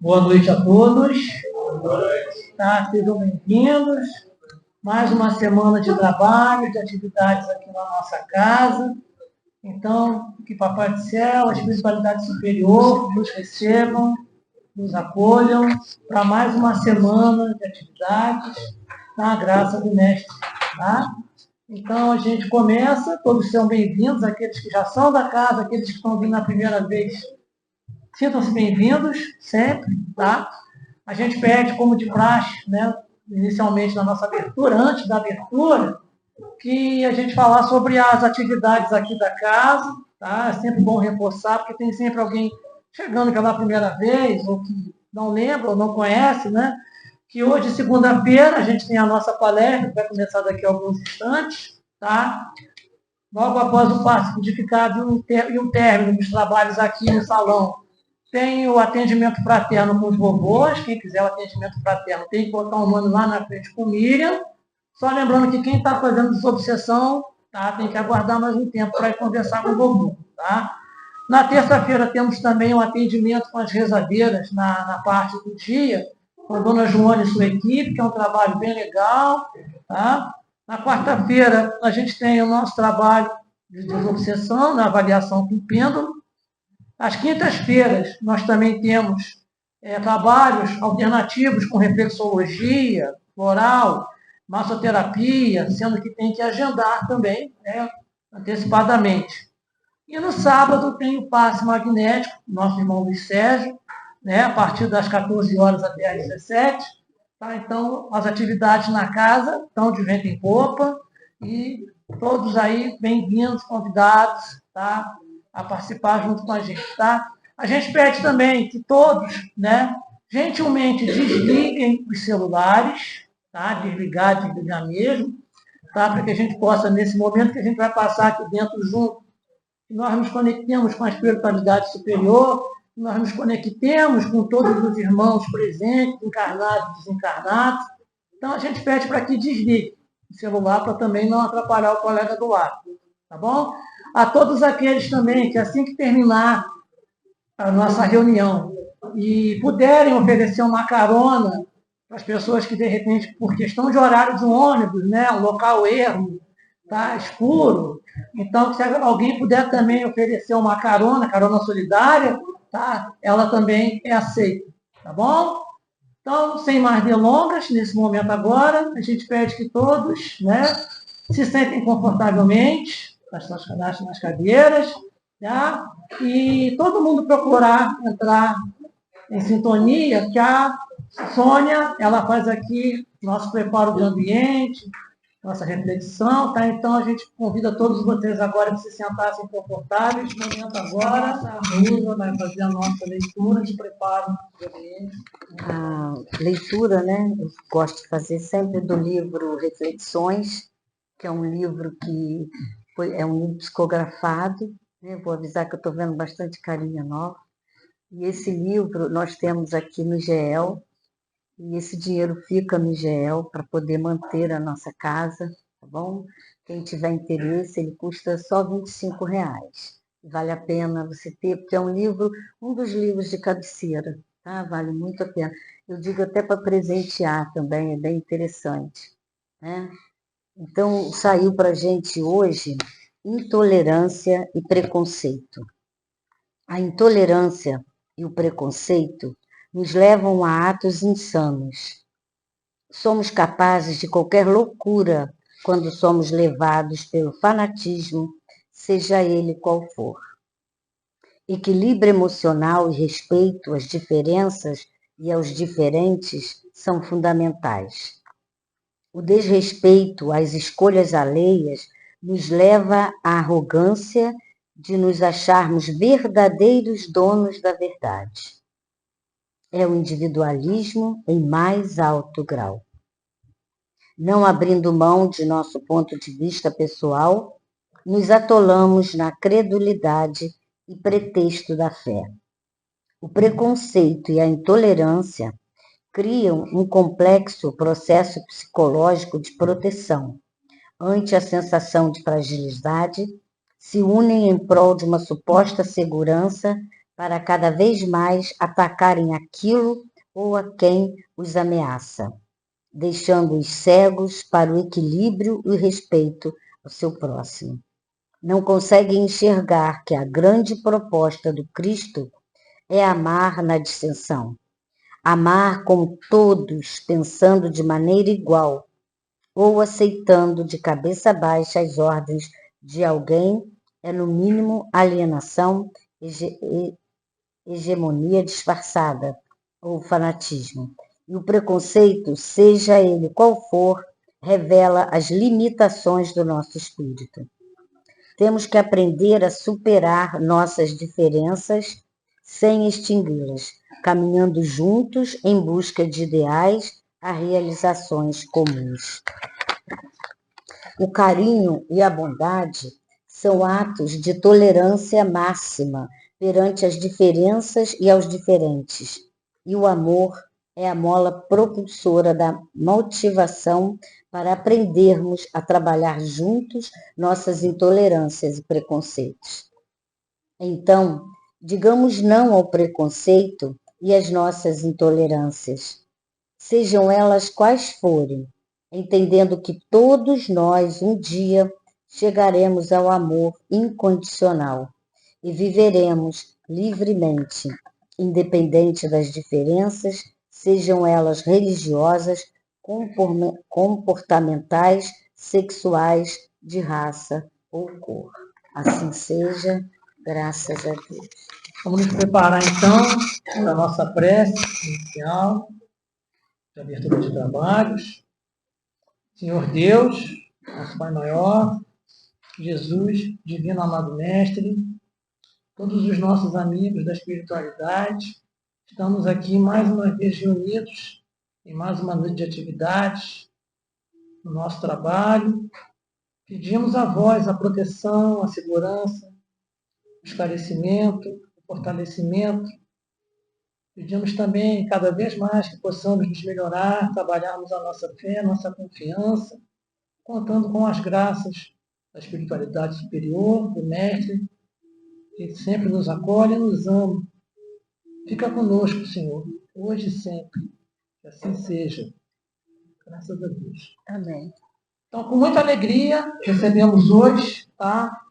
Boa noite a todos. Tá, sejam bem-vindos. Mais uma semana de trabalho, de atividades aqui na nossa casa. Então, que Papai do Céu, a espiritualidade superior, nos recebam, nos acolham para mais uma semana de atividades, na graça do Mestre. Tá? Então, a gente começa, todos são bem-vindos, aqueles que já são da casa, aqueles que estão vindo a primeira vez, sintam-se bem-vindos, sempre, tá? A gente pede, como de praxe, né, inicialmente na nossa abertura, antes da abertura, que a gente falar sobre as atividades aqui da casa, tá? É sempre bom reforçar, porque tem sempre alguém chegando pela primeira vez, ou que não lembra, ou não conhece, né? Que hoje, segunda-feira, a gente tem a nossa palestra, que vai começar daqui a alguns instantes, tá? Logo após o passo codificado e um término dos trabalhos aqui no salão, tem o atendimento fraterno com os vovôs. Quem quiser o atendimento fraterno tem que botar um mano lá na frente com o Miriam. Só lembrando que quem está fazendo desobsessão, tá, tem que aguardar mais um tempo para ir conversar com o vovô. Tá? Na terça-feira temos também um atendimento com as rezadeiras na parte do dia, com a dona Joana e sua equipe, que é um trabalho bem legal. Tá? Na quarta-feira a gente tem o nosso trabalho de desobsessão, na avaliação com pêndulo. Às quintas-feiras, nós também temos trabalhos alternativos com reflexologia, floral, massoterapia, sendo que tem que agendar também, né, antecipadamente. E no sábado tem o passe magnético, nosso irmão Luiz Sérgio, né, a partir das 14 horas até às 17. Tá? Então, as atividades na casa estão de vento em popa e todos aí bem-vindos, convidados, tá? A participar junto com a gente, tá? A gente pede também que todos, né, gentilmente desliguem os celulares, tá? Desligar mesmo, tá? Para que a gente possa, nesse momento que a gente vai passar aqui dentro junto, que nós nos conectemos com a espiritualidade superior, que nós nos conectemos com todos os irmãos presentes, encarnados e desencarnados. Então, a gente pede para que desligue o celular para também não atrapalhar o colega do lado, tá bom? A todos aqueles também que, assim que terminar a nossa reunião e puderem oferecer uma carona para as pessoas que, de repente, por questão de horário de ônibus, né, um local ermo, tá, escuro, então, se alguém puder também oferecer uma carona solidária, tá, ela também é aceita, tá bom? Então, sem mais delongas, nesse momento agora, a gente pede que todos, né, se sentem confortavelmente, nas cadeiras, tá? E todo mundo procurar entrar em sintonia, que a Sônia, ela faz aqui nosso preparo de ambiente, nossa reflexão, tá? Então, a gente convida todos vocês agora que se sentassem confortáveis. No momento agora, a Rusa vai fazer a nossa leitura de preparo de ambiente. A leitura, né? Eu gosto de fazer sempre do livro Reflexões, que é um livro que é um livro psicografado, né? Vou avisar que eu estou vendo bastante carinha nova. E esse livro nós temos aqui no GEL, e esse dinheiro fica no GEL para poder manter a nossa casa, tá bom? Quem tiver interesse, ele custa só R$25. Vale a pena você ter, porque é um livro, um dos livros de cabeceira, tá? Vale muito a pena. Eu digo até para presentear também, é bem interessante, né? Então, saiu para a gente hoje Intolerância e Preconceito. A intolerância e o preconceito nos levam a atos insanos. Somos capazes de qualquer loucura quando somos levados pelo fanatismo, seja ele qual for. Equilíbrio emocional e respeito às diferenças e aos diferentes são fundamentais. O desrespeito às escolhas alheias nos leva à arrogância de nos acharmos verdadeiros donos da verdade. É o individualismo em mais alto grau. Não abrindo mão de nosso ponto de vista pessoal, nos atolamos na credulidade e pretexto da fé. O preconceito e a intolerância criam um complexo processo psicológico de proteção. Ante a sensação de fragilidade, se unem em prol de uma suposta segurança para cada vez mais atacarem aquilo ou a quem os ameaça, deixando-os cegos para o equilíbrio e o respeito ao seu próximo. Não conseguem enxergar que a grande proposta do Cristo é amar na dissensão, amar como todos, pensando de maneira igual, ou aceitando de cabeça baixa as ordens de alguém, é no mínimo alienação, hegemonia disfarçada ou fanatismo. E o preconceito, seja ele qual for, revela as limitações do nosso espírito. Temos que aprender a superar nossas diferenças sem extingui-las, caminhando juntos em busca de ideais a realizações comuns. O carinho e a bondade são atos de tolerância máxima perante as diferenças e aos diferentes. E o amor é a mola propulsora da motivação para aprendermos a trabalhar juntos nossas intolerâncias e preconceitos. Então, digamos não ao preconceito e às nossas intolerâncias, sejam elas quais forem, entendendo que todos nós um dia chegaremos ao amor incondicional e viveremos livremente, independente das diferenças, sejam elas religiosas, comportamentais, sexuais, de raça ou cor. Assim seja, graças a Deus. Vamos nos preparar então para a nossa prece inicial, de abertura de trabalhos. Senhor Deus, nosso Pai maior, Jesus, divino amado Mestre, todos os nossos amigos da espiritualidade, estamos aqui mais uma vez reunidos em mais uma noite de atividades no nosso trabalho. Pedimos a vós a proteção, a segurança, o esclarecimento, o fortalecimento. Pedimos também, cada vez mais, que possamos nos melhorar, trabalharmos a nossa fé, a nossa confiança, contando com as graças da espiritualidade superior, do Mestre, que sempre nos acolhe e nos ama. Fica conosco, Senhor, hoje e sempre. Que assim seja. Graças a Deus. Amém. Então, com muita alegria, recebemos hoje,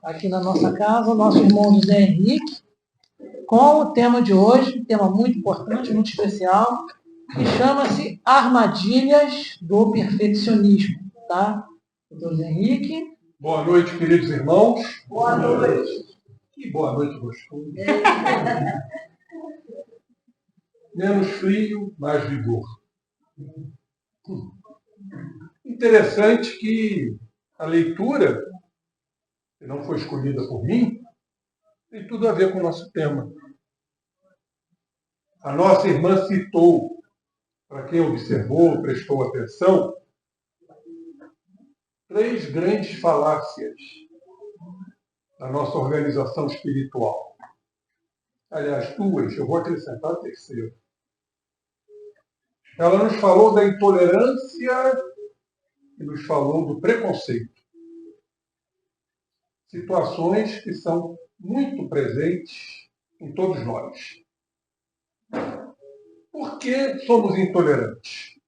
aqui na nossa casa, o nosso irmão José Henrique, com o tema de hoje, um tema muito importante, muito especial, que chama-se Armadilhas do Perfeccionismo. Tá? Doutor José Henrique. Boa noite, queridos irmãos. Boa noite. Que boa noite gostosa. Menos frio, mais vigor. Interessante que a leitura, que não foi escolhida por mim, tem tudo a ver com o nosso tema. A nossa irmã citou, para quem observou, prestou atenção, 3 grandes falácias da nossa organização espiritual. Aliás, 2, eu vou acrescentar a terceira. Ela nos falou da intolerância e nos falou do preconceito. Situações que são muito presentes em todos nós. Por que somos intolerantes?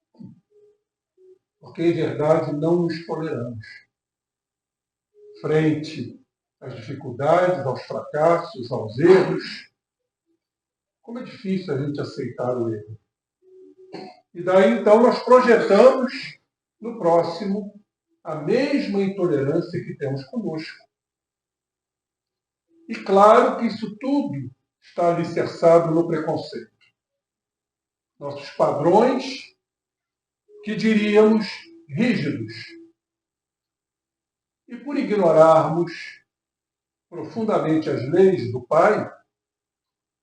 Porque, em verdade, não nos toleramos. Frente às dificuldades, aos fracassos, aos erros, como é difícil a gente aceitar o erro. E daí, então, nós projetamos no próximo a mesma intolerância que temos conosco. E claro que isso tudo está alicerçado no preconceito. Nossos padrões, que diríamos rígidos. E por ignorarmos profundamente as leis do Pai,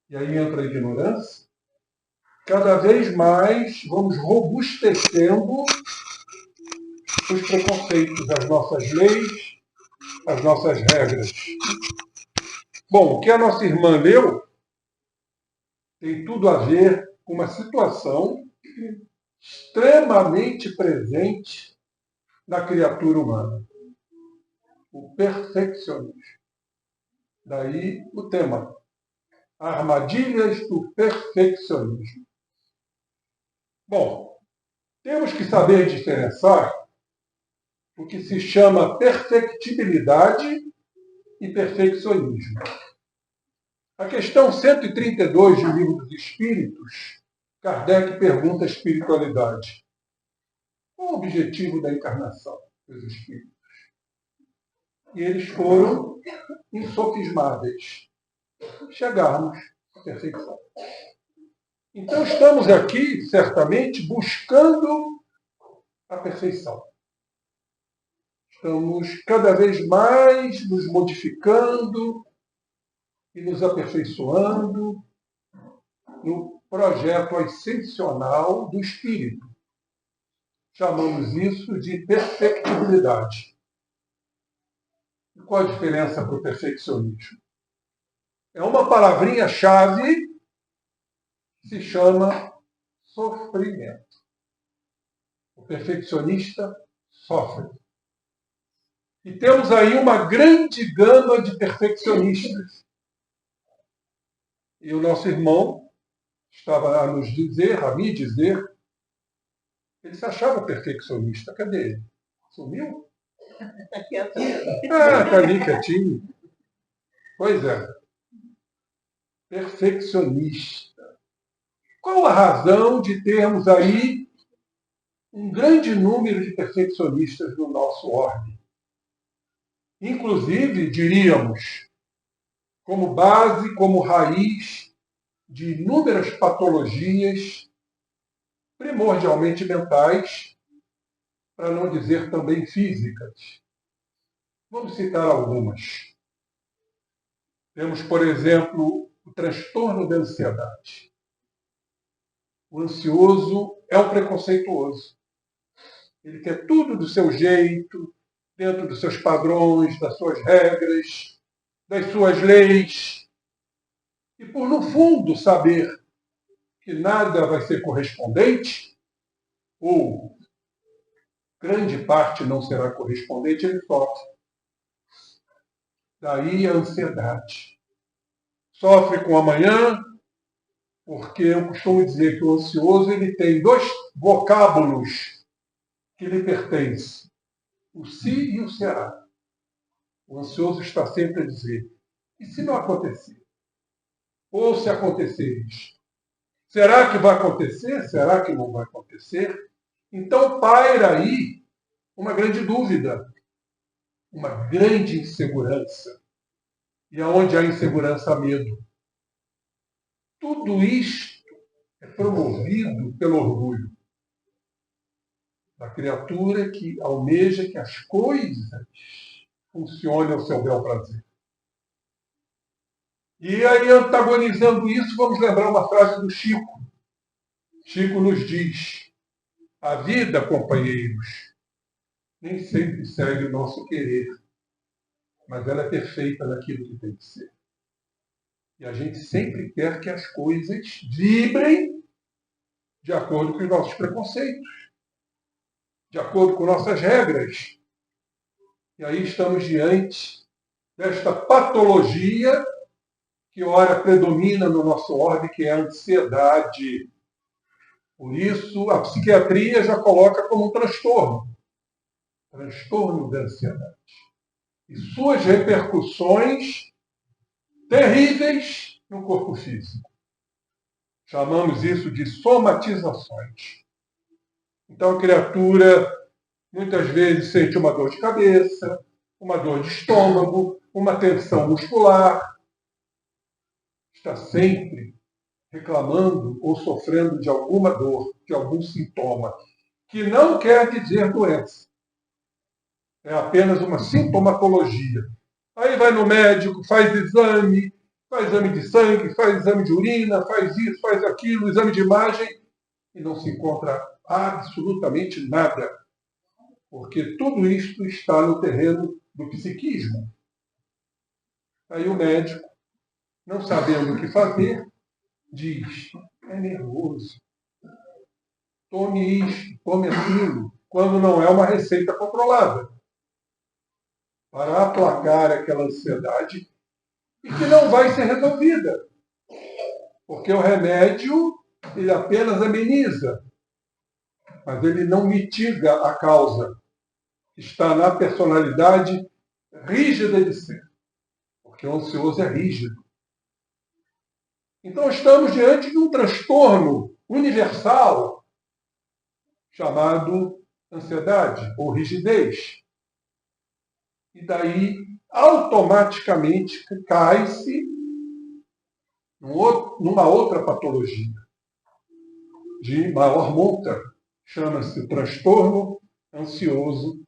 e aí entra a ignorância, cada vez mais vamos robustecendo os preconceitos, as nossas leis, as nossas regras. Bom, o que a nossa irmã leu tem tudo a ver com uma situação extremamente presente na criatura humana. O perfeccionismo. Daí o tema. Armadilhas do perfeccionismo. Bom, temos que saber diferenciar o que se chama perfectibilidade e perfeccionismo. A questão 132 do Livro dos Espíritos, Kardec pergunta à espiritualidade: qual o objetivo da encarnação dos espíritos? E eles foram insofismáveis. Chegarmos à perfeição. Então estamos aqui, certamente, buscando a perfeição. Estamos cada vez mais nos modificando e nos aperfeiçoando no projeto ascensional do espírito. Chamamos isso de perfectibilidade. E qual a diferença para o perfeccionismo? É uma palavrinha-chave que se chama sofrimento. O perfeccionista sofre. E temos aí uma grande gama de perfeccionistas. E o nosso irmão estava a nos dizer, a me dizer, ele se achava perfeccionista. Cadê ele? Sumiu? Está ali quietinho. Pois é. Perfeccionista. Qual a razão de termos aí um grande número de perfeccionistas no nosso orbe? Inclusive, diríamos, como base, como raiz de inúmeras patologias, primordialmente mentais, para não dizer também físicas. Vamos citar algumas. Temos, por exemplo, o transtorno da ansiedade. O ansioso é o preconceituoso. Ele quer tudo do seu jeito, dentro dos seus padrões, das suas regras, das suas leis. E por, no fundo, saber que nada vai ser correspondente, ou grande parte não será correspondente, ele sofre. Daí a ansiedade. Sofre com amanhã, porque eu costumo dizer que o ansioso ele tem dois vocábulos que lhe pertencem: o se e o será. O ansioso está sempre a dizer: e se não acontecer? Ou se acontecer isso? Será que vai acontecer? Será que não vai acontecer? Então paira aí uma grande dúvida, uma grande insegurança. E aonde há insegurança, há medo. Tudo isto é promovido pelo orgulho da criatura que almeja que as coisas funcionem ao seu bel prazer. E aí, antagonizando isso, vamos lembrar uma frase do Chico. Chico nos diz: a vida, companheiros, nem sempre segue o nosso querer, mas ela é perfeita naquilo que tem que ser. E a gente sempre quer que as coisas vibrem de acordo com os nossos preconceitos, de acordo com nossas regras. E aí estamos diante desta patologia que ora predomina no nosso orbe, que é a ansiedade. Por isso, a psiquiatria já coloca como um transtorno da ansiedade. E suas repercussões terríveis no corpo físico. Chamamos isso de somatizações. Então, a criatura muitas vezes sente uma dor de cabeça, uma dor de estômago, uma tensão muscular. Está sempre reclamando ou sofrendo de alguma dor, de algum sintoma, que não quer dizer doença. É apenas uma sintomatologia. Aí vai no médico, faz exame de sangue, faz exame de urina, faz isso, faz aquilo, exame de imagem, e não se encontra absolutamente nada. Porque tudo isto está no terreno do psiquismo. Aí o médico, não sabendo o que fazer, diz: é nervoso. Tome isto, tome aquilo, quando não é uma receita controlada, para aplacar aquela ansiedade e que não vai ser resolvida. Porque o remédio, ele apenas ameniza, mas ele não mitiga a causa. Está na personalidade rígida de ser. Porque o ansioso é rígido. Então estamos diante de um transtorno universal chamado ansiedade ou rigidez. E daí, automaticamente, cai-se numa outra patologia de maior monta, chama-se transtorno ansioso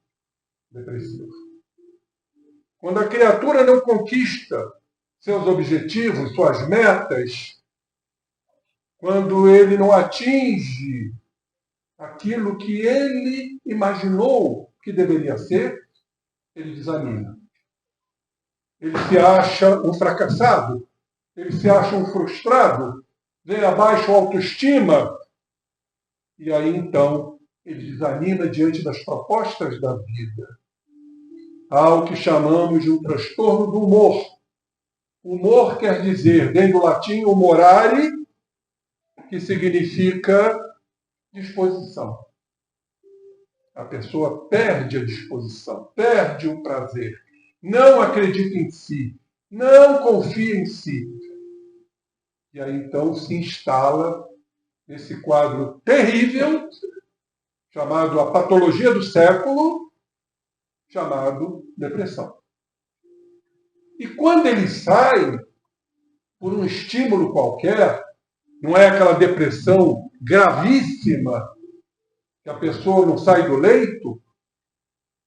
depressivo. Quando a criatura não conquista seus objetivos, suas metas, quando ele não atinge aquilo que ele imaginou que deveria ser, ele desanima. Ele se acha um fracassado, ele se acha um frustrado, vem abaixo a autoestima, e aí então ele desanima diante das propostas da vida. Há o que chamamos de um transtorno do humor. Humor quer dizer, vem do latim humorare, que significa disposição. A pessoa perde a disposição, perde o prazer, não acredita em si, não confia em si. E aí então se instala nesse quadro terrível, chamado a patologia do século, chamado depressão. E quando ele sai, por um estímulo qualquer, não é aquela depressão gravíssima, que a pessoa não sai do leito,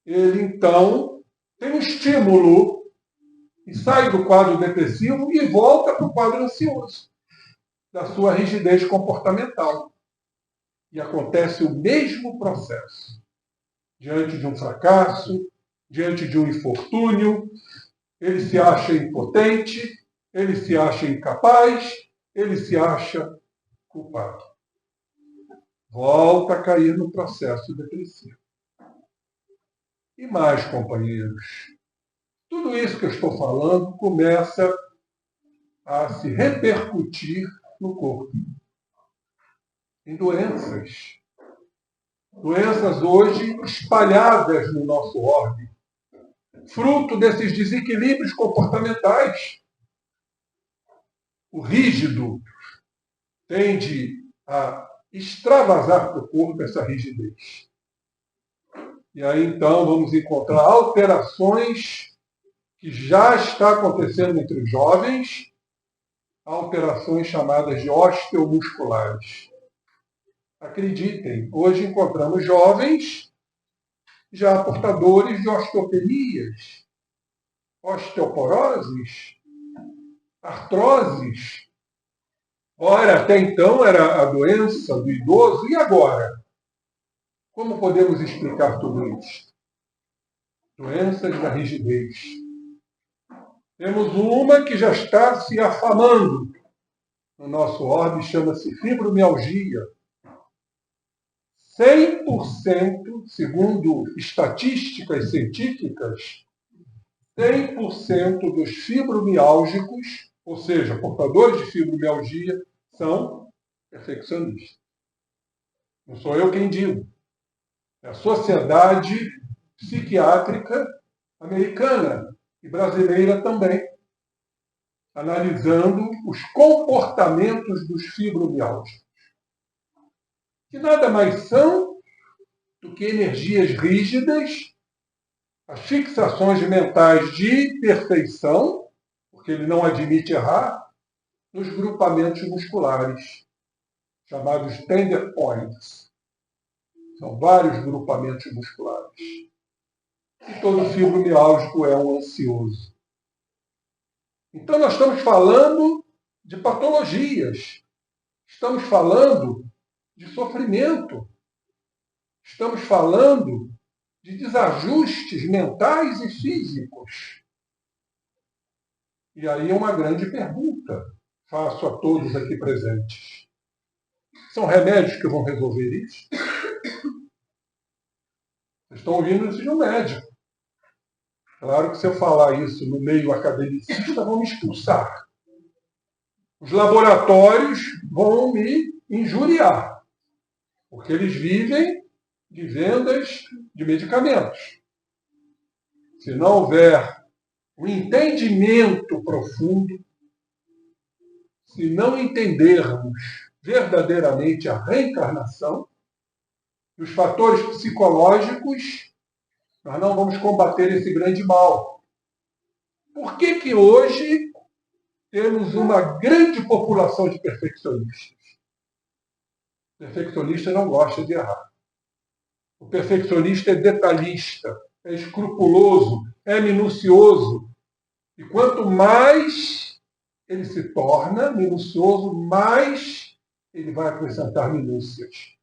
ele então tem um estímulo e sai do quadro depressivo e volta para o quadro ansioso, da sua rigidez comportamental. E acontece o mesmo processo. Diante de um fracasso, diante de um infortúnio, ele se acha impotente, ele se acha incapaz, ele se acha culpado. Volta a cair no processo depressivo. E mais, companheiros, tudo isso que eu estou falando começa a se repercutir no corpo. Em doenças. Doenças hoje espalhadas no nosso orbe, fruto desses desequilíbrios comportamentais. O rígido tende a extravasar para o corpo essa rigidez. E aí, então, vamos encontrar alterações que já está acontecendo entre os jovens, alterações chamadas de osteomusculares. Acreditem, hoje encontramos jovens já portadores de osteopenias, osteoporoses, artroses. Ora, até então era a doença do idoso, e agora? Como podemos explicar tudo isso? Doenças da rigidez. Temos uma que já está se afamando no nosso orbe, chama-se fibromialgia. 100%, segundo estatísticas científicas, 100% dos fibromiálgicos, ou seja, portadores de fibromialgia, são perfeccionistas. Não sou eu quem digo. É a Sociedade Psiquiátrica Americana e brasileira também, analisando os comportamentos dos fibromiálgicos, que nada mais são do que energias rígidas, as fixações mentais de perfeição, porque ele não admite errar, nos grupamentos musculares, chamados tender points. São vários grupamentos musculares. E todo fibromiálgico é um ansioso. Então nós estamos falando de patologias. Estamos falando de sofrimento. Estamos falando de desajustes mentais e físicos. E aí uma grande pergunta faço a todos aqui presentes. São remédios que vão resolver isso? Vocês estão ouvindo isso de um médico. Claro que se eu falar isso no meio academicista, vão me expulsar. Os laboratórios vão me injuriar, porque eles vivem de vendas de medicamentos. Se não houver um entendimento profundo, se não entendermos verdadeiramente a reencarnação, os fatores psicológicos, nós não vamos combater esse grande mal. Por que hoje temos uma grande população de perfeccionistas? O perfeccionista não gosta de errar. O perfeccionista é detalhista, é escrupuloso, é minucioso. E quanto mais ele se torna minucioso, mais ele vai acrescentar minúcias.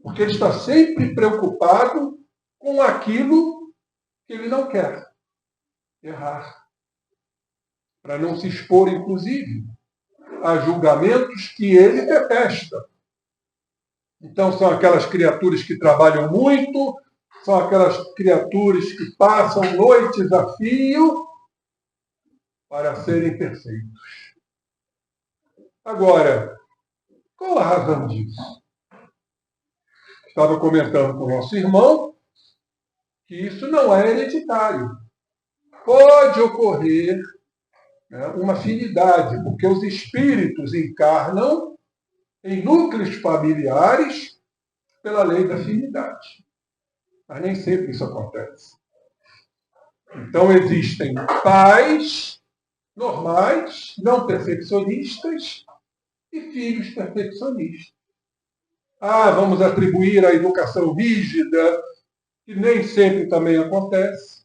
Porque ele está sempre preocupado com aquilo que ele não quer. Errar. Para não se expor, inclusive, a julgamentos que ele detesta. Então, são aquelas criaturas que trabalham muito, são aquelas criaturas que passam noites a fio para serem perfeitos. Agora, qual a razão disso? Estava comentando com o nosso irmão que isso não é hereditário. Pode ocorrer, né, uma afinidade, porque os espíritos encarnam em núcleos familiares pela lei da afinidade. Mas nem sempre isso acontece. Então, existem pais normais, não perfeccionistas, e filhos perfeccionistas. Vamos atribuir a educação rígida, que nem sempre também acontece.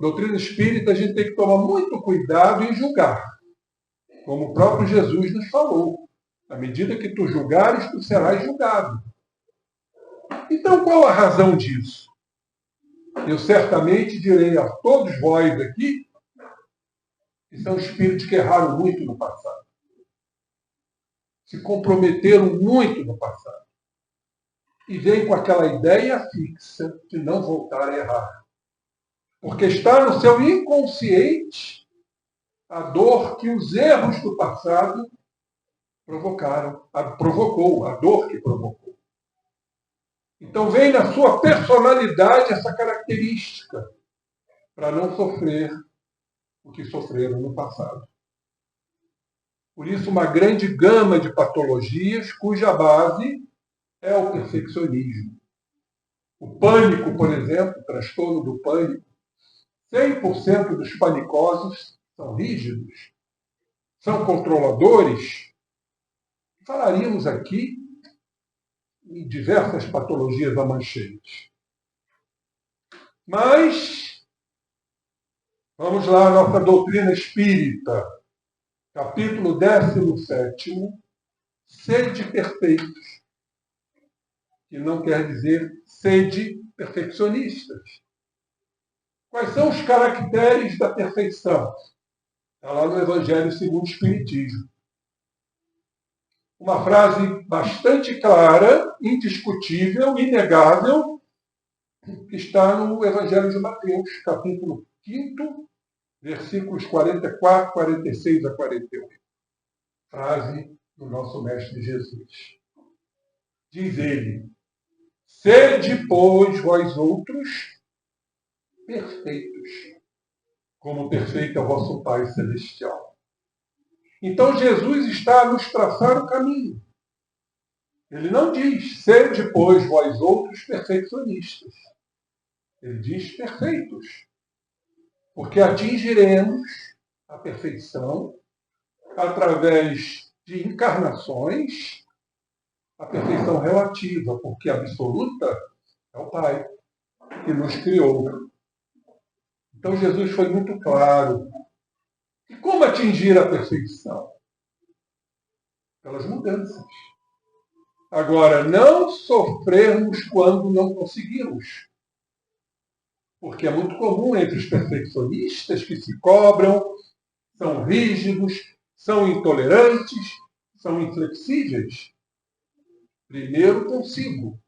Doutrina espírita, a gente tem que tomar muito cuidado em julgar, como o próprio Jesus nos falou. À medida que tu julgares, tu serás julgado. Então, qual a razão disso? Eu certamente direi a todos vós aqui que são espíritos que erraram muito no passado. Se comprometeram muito no passado. E vêm com aquela ideia fixa de não voltar a errar. Porque está no seu inconsciente a dor que os erros do passado provocou, a dor que provocou. Então vem na sua personalidade essa característica para não sofrer o que sofreram no passado. Por isso, uma grande gama de patologias cuja base é o perfeccionismo. O pânico, por exemplo, o transtorno do pânico, 100% dos panicosos são rígidos, são controladores. Falaríamos aqui em diversas patologias amancheiras. Mas, vamos lá à nossa doutrina espírita, capítulo 17, sede perfeitos, que não quer dizer sede perfeccionistas. Quais são os caracteres da perfeição? Está lá no Evangelho segundo o Espiritismo. Uma frase bastante clara, indiscutível, inegável, que está no Evangelho de Mateus, capítulo 5, versículos 44, 46 a 48. Frase do nosso Mestre Jesus. Diz ele: sede, pois, vós outros perfeitos, como perfeito é o vosso Pai Celestial. Então Jesus está a nos traçar o caminho. Ele não diz, sede, pois, vós outros perfeccionistas. Ele diz perfeitos. Porque atingiremos a perfeição através de encarnações, a perfeição relativa, porque a absoluta é o Pai que nos criou. Então Jesus foi muito claro. E como atingir a perfeição? Pelas mudanças. Agora, não sofrermos quando não conseguimos. Porque é muito comum entre os perfeccionistas que se cobram, são rígidos, são intolerantes, são inflexíveis. Primeiro consigo,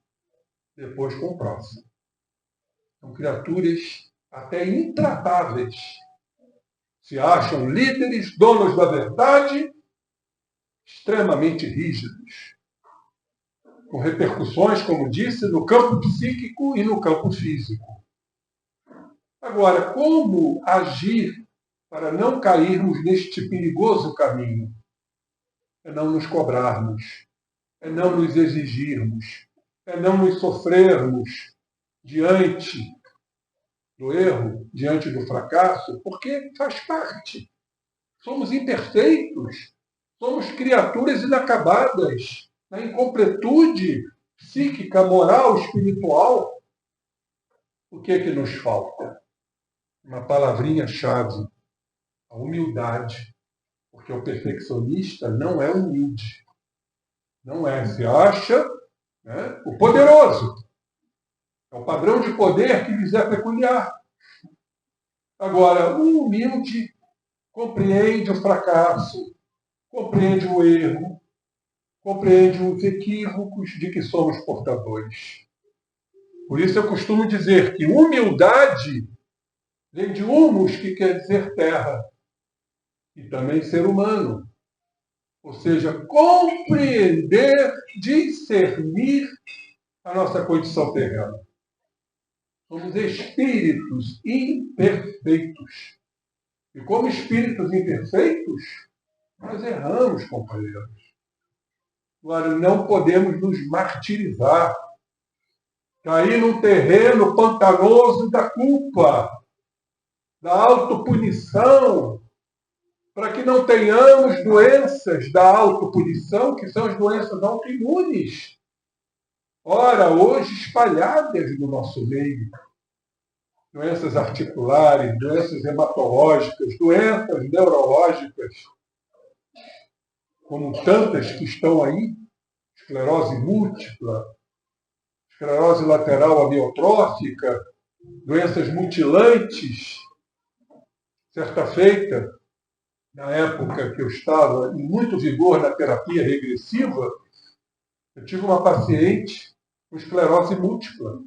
depois com o próximo. São criaturas até intratáveis. Se acham líderes, donos da verdade, extremamente rígidos, com repercussões, como disse, no campo psíquico e no campo físico. Agora, como agir para não cairmos neste perigoso caminho? É não nos cobrarmos, é não nos exigirmos, é não nos sofrermos diante do erro, diante do fracasso, porque faz parte. Somos imperfeitos, somos criaturas inacabadas, na incompletude psíquica, moral, espiritual. O que é que nos falta? Uma palavrinha-chave, a humildade. Porque o perfeccionista não é humilde. Não é. Se acha, né, o poderoso. É o padrão de poder que lhes é peculiar. Agora, o humilde compreende o fracasso, compreende o erro, compreende os equívocos de que somos portadores. Por isso eu costumo dizer que humildade vem de humus, que quer dizer terra, e também ser humano. Ou seja, compreender, discernir a nossa condição terrena. Somos espíritos imperfeitos. E como espíritos imperfeitos, nós erramos, companheiros. Agora, não podemos nos martirizar, cair num terreno pantanoso da culpa, da autopunição, para que não tenhamos doenças da autopunição, que são as doenças autoimunes. Ora, hoje espalhadas no nosso meio. Doenças articulares, doenças hematológicas, doenças neurológicas, como tantas que estão aí, esclerose múltipla, esclerose lateral amiotrófica, doenças mutilantes. Certa feita, na época que eu estava em muito vigor na terapia regressiva, eu tive uma paciente com esclerose múltipla.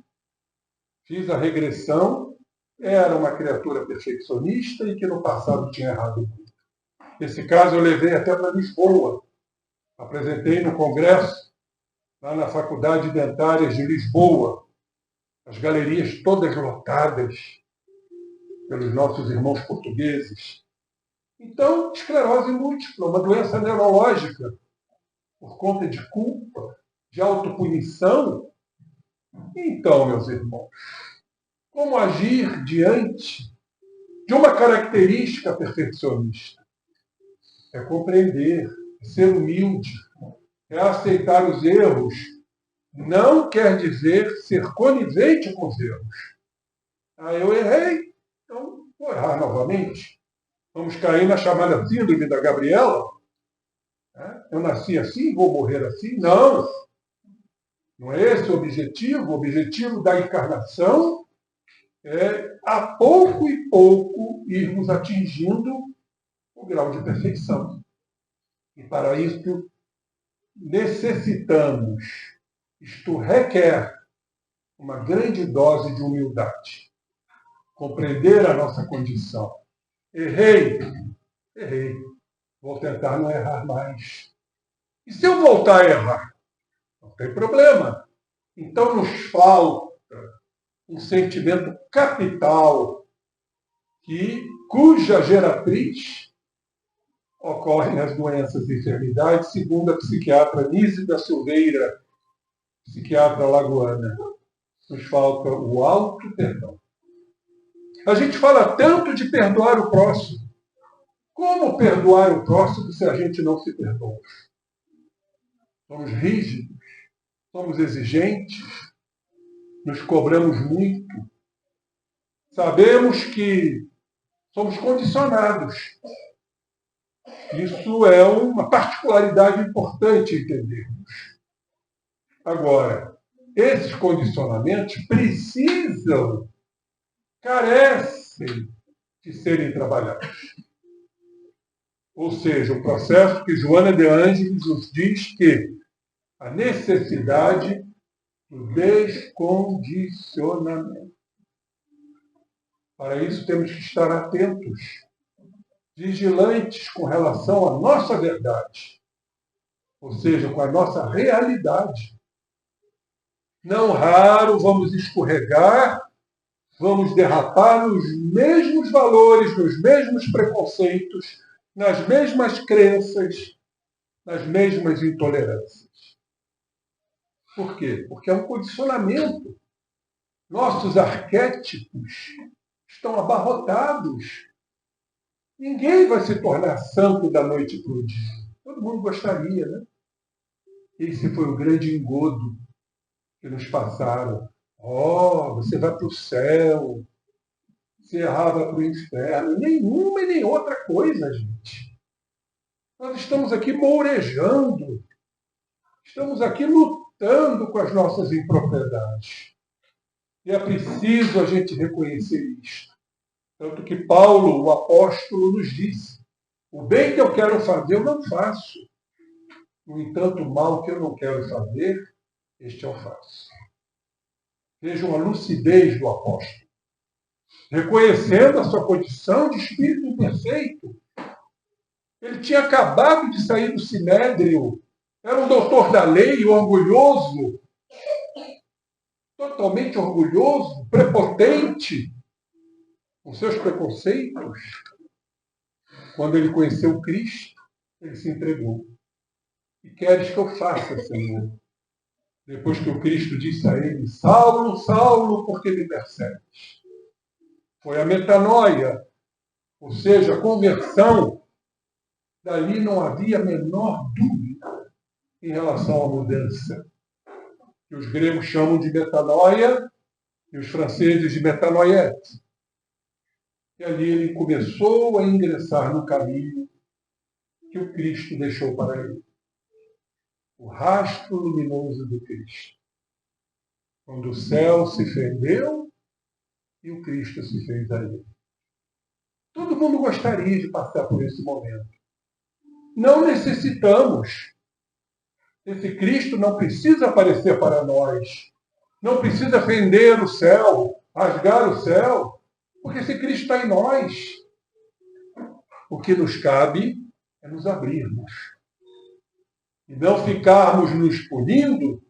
Fiz a regressão, era uma criatura perfeccionista e que no passado tinha errado muito. Esse caso eu levei até para Lisboa. Apresentei no congresso, lá na Faculdade Dentária de Lisboa. As galerias todas lotadas pelos nossos irmãos portugueses. Então, esclerose múltipla, uma doença neurológica, por conta de culpa, de autopunição. Então, meus irmãos, como agir diante de uma característica perfeccionista? É compreender, é ser humilde, é aceitar os erros. Não quer dizer ser conivente com os erros. Ah, eu errei, então vou errar novamente. Vamos cair na chamada síndrome da Gabriela. Eu nasci assim, vou morrer assim? Não. Não é esse o objetivo. O objetivo da encarnação é, a pouco e pouco, irmos atingindo o grau de perfeição. E para isso necessitamos, isto requer uma grande dose de humildade. Compreender a nossa condição. Errei. Vou tentar não errar mais. E se eu voltar a errar? Não tem problema. Então nos falta um sentimento capital cuja geratriz ocorre nas doenças e enfermidades, segundo a psiquiatra Nise da Silveira, psiquiatra lagoana. Nos falta o auto-perdão. A gente fala tanto de perdoar o próximo. Como perdoar o próximo se a gente não se perdoa? Somos rígidos, somos exigentes, nos cobramos muito. Sabemos que somos condicionados. Isso é uma particularidade importante entendermos. Agora, esses condicionamentos carecem de serem trabalhados. Ou seja, o processo que Joana de Ângeles nos diz que a necessidade do descondicionamento. Para isso temos que estar atentos, vigilantes com relação à nossa verdade. ou seja, com a nossa realidade. Não raro vamos escorregar, vamos derrapar nos mesmos valores, nos mesmos preconceitos, nas mesmas crenças, nas mesmas intolerâncias. Por quê? Porque é um condicionamento. Nossos arquétipos estão abarrotados. Ninguém vai se tornar santo da noite para o dia. Todo mundo gostaria, né? Esse foi o grande engodo que nos passaram. Oh, você vai para o céu, você errava para o inferno. Nenhuma e nem outra coisa, gente. Nós estamos aqui mourejando, estamos aqui lutando com as nossas impropriedades. E é preciso a gente reconhecer isto. Tanto que Paulo, o apóstolo, nos disse: o bem que eu quero fazer, eu não faço. No entanto, o mal que eu não quero fazer, este eu faço. Vejam a lucidez do apóstolo. Reconhecendo a sua condição de espírito imperfeito. Ele tinha acabado de sair do sinédrio. Era um doutor da lei, orgulhoso. Totalmente orgulhoso, prepotente, com seus preconceitos. Quando ele conheceu Cristo, ele se entregou. E queres que eu faça, Senhor? Depois que o Cristo disse a ele: Saulo, Saulo, por que me persegues? Foi a metanoia, ou seja, a conversão. Dali não havia a menor dúvida em relação à mudança. Que os gregos chamam de metanoia e os franceses de metanoiete. E ali ele começou a ingressar no caminho que o Cristo deixou para ele. O rastro luminoso do Cristo. Quando o céu se fendeu e o Cristo se fez a ele. Todo mundo gostaria de passar por esse momento. Não necessitamos. Esse Cristo não precisa aparecer para nós. Não precisa fender o céu, rasgar o céu, porque esse Cristo está em nós. O que nos cabe é nos abrirmos. E não ficarmos nos punindo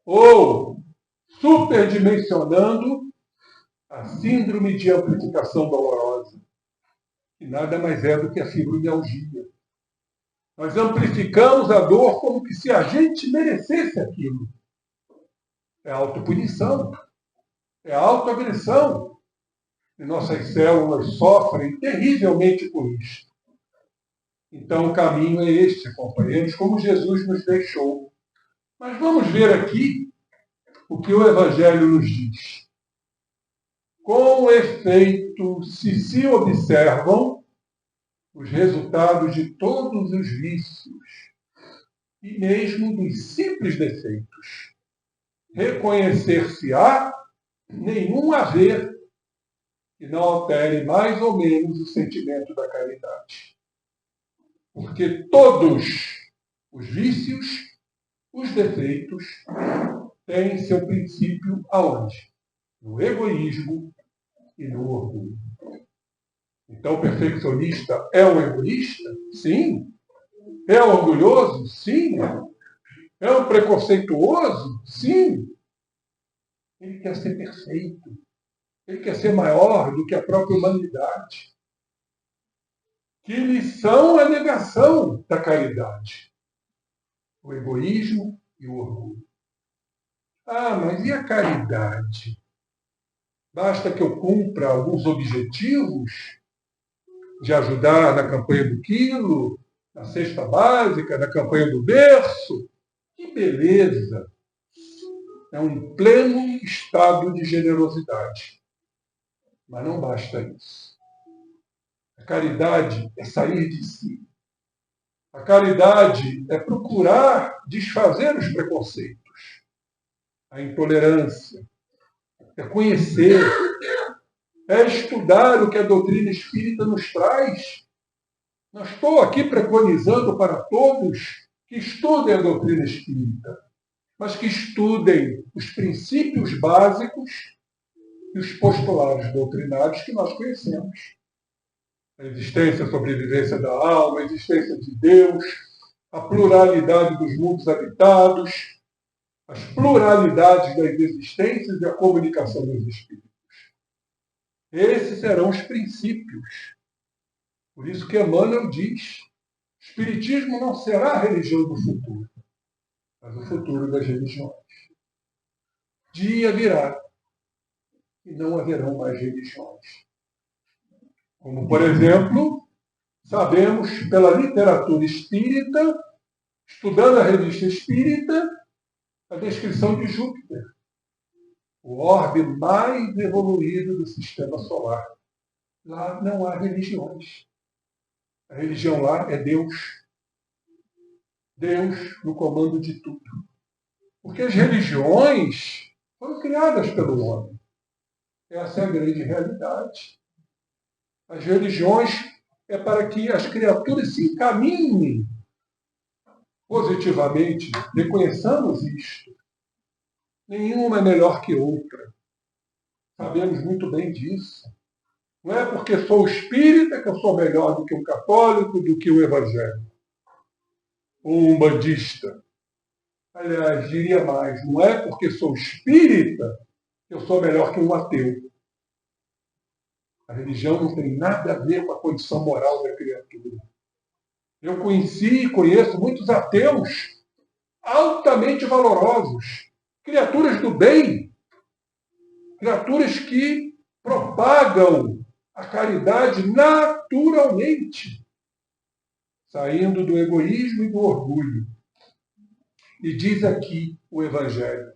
ou superdimensionando a síndrome de amplificação dolorosa, que nada mais é do que a fibromialgia. Nós amplificamos a dor como que se a gente merecesse aquilo. É autopunição, é autoagressão. E nossas células sofrem terrivelmente com isso. Então o caminho é este, companheiros, como Jesus nos deixou. Mas vamos ver aqui o que o Evangelho nos diz. Com efeito, se observam os resultados de todos os vícios e mesmo dos simples defeitos, reconhecer-se-á nenhum haver que não altere mais ou menos o sentimento da caridade. Porque todos os vícios, os defeitos, têm seu princípio aonde? No egoísmo e no orgulho. Então, o perfeccionista é um egoísta? Sim. É orgulhoso? Sim. É um preconceituoso? Sim. Ele quer ser perfeito. Ele quer ser maior do que a própria humanidade. Que lição é a negação da caridade? O egoísmo e o orgulho. Ah, mas e a caridade? Basta que eu cumpra alguns objetivos de ajudar na campanha do quilo, na cesta básica, na campanha do berço. Que beleza! É um pleno estado de generosidade. Mas não basta isso. A caridade é sair de si. A caridade é procurar desfazer os preconceitos, a intolerância, é conhecer, é estudar o que a doutrina espírita nos traz. Não estou aqui preconizando para todos que estudem a doutrina espírita, mas que estudem os princípios básicos e os postulados doutrinários que nós conhecemos. A existência, a sobrevivência da alma, a existência de Deus, a pluralidade dos mundos habitados, as pluralidades das existências e a comunicação dos espíritos. Esses serão os princípios. Por isso que Emmanuel diz: o Espiritismo não será a religião do futuro, mas o futuro das religiões. Dia virá e não haverão mais religiões. Como, por exemplo, sabemos pela literatura espírita, estudando a revista espírita, a descrição de Júpiter, o orbe mais evoluído do sistema solar. Lá não há religiões. A religião lá é Deus. Deus no comando de tudo. Porque as religiões foram criadas pelo homem. Essa é a grande realidade. As religiões é para que as criaturas se encaminhem positivamente. Reconheçamos isto. Nenhuma é melhor que outra. Sabemos muito bem disso. Não é porque sou espírita que eu sou melhor do que um católico, do que um evangélico. Ou um bandista. Aliás, diria mais, não é porque sou espírita que eu sou melhor que um ateu. A religião não tem nada a ver com a condição moral da criatura. Eu conheci e conheço muitos ateus altamente valorosos, criaturas do bem, criaturas que propagam a caridade naturalmente, saindo do egoísmo e do orgulho. E diz aqui o Evangelho: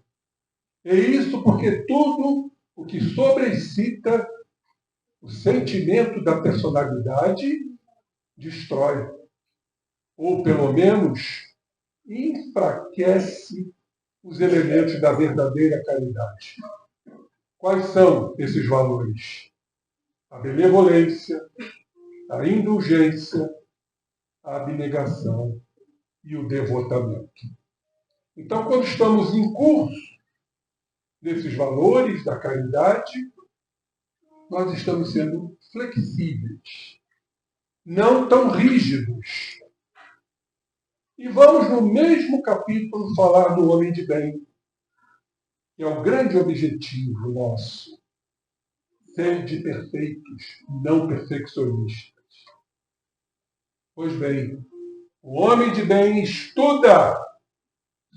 é isso porque tudo o que sobrecita o sentimento da personalidade destrói, ou pelo menos enfraquece os elementos da verdadeira caridade. Quais são esses valores? A benevolência, a indulgência, a abnegação e o devotamento. Então, quando estamos em curso desses valores da caridade, nós estamos sendo flexíveis, não tão rígidos. E vamos no mesmo capítulo falar do homem de bem, que é o grande objetivo nosso, ser de perfeitos, não perfeccionistas. Pois bem, o homem de bem estuda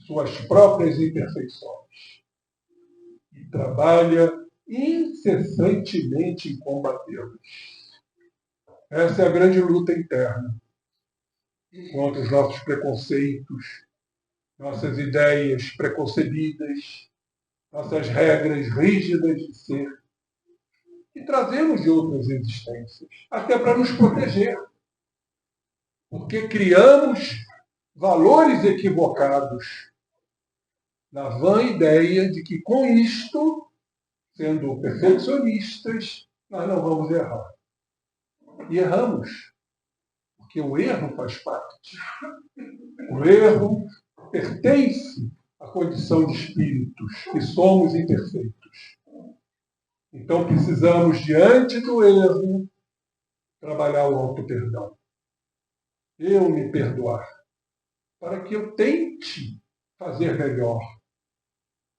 suas próprias imperfeições e trabalha incessantemente em combatê-las. Essa é a grande luta interna contra os nossos preconceitos, nossas ideias preconcebidas, nossas regras rígidas de ser, que trazemos de outras existências, até para nos proteger. Porque criamos valores equivocados na vã ideia de que com isto, sendo perfeccionistas, nós não vamos errar. E erramos, porque o erro faz parte. O erro pertence à condição de espíritos, que somos imperfeitos. Então precisamos, diante do erro, trabalhar o auto-perdão. Eu me perdoar, para que eu tente fazer melhor,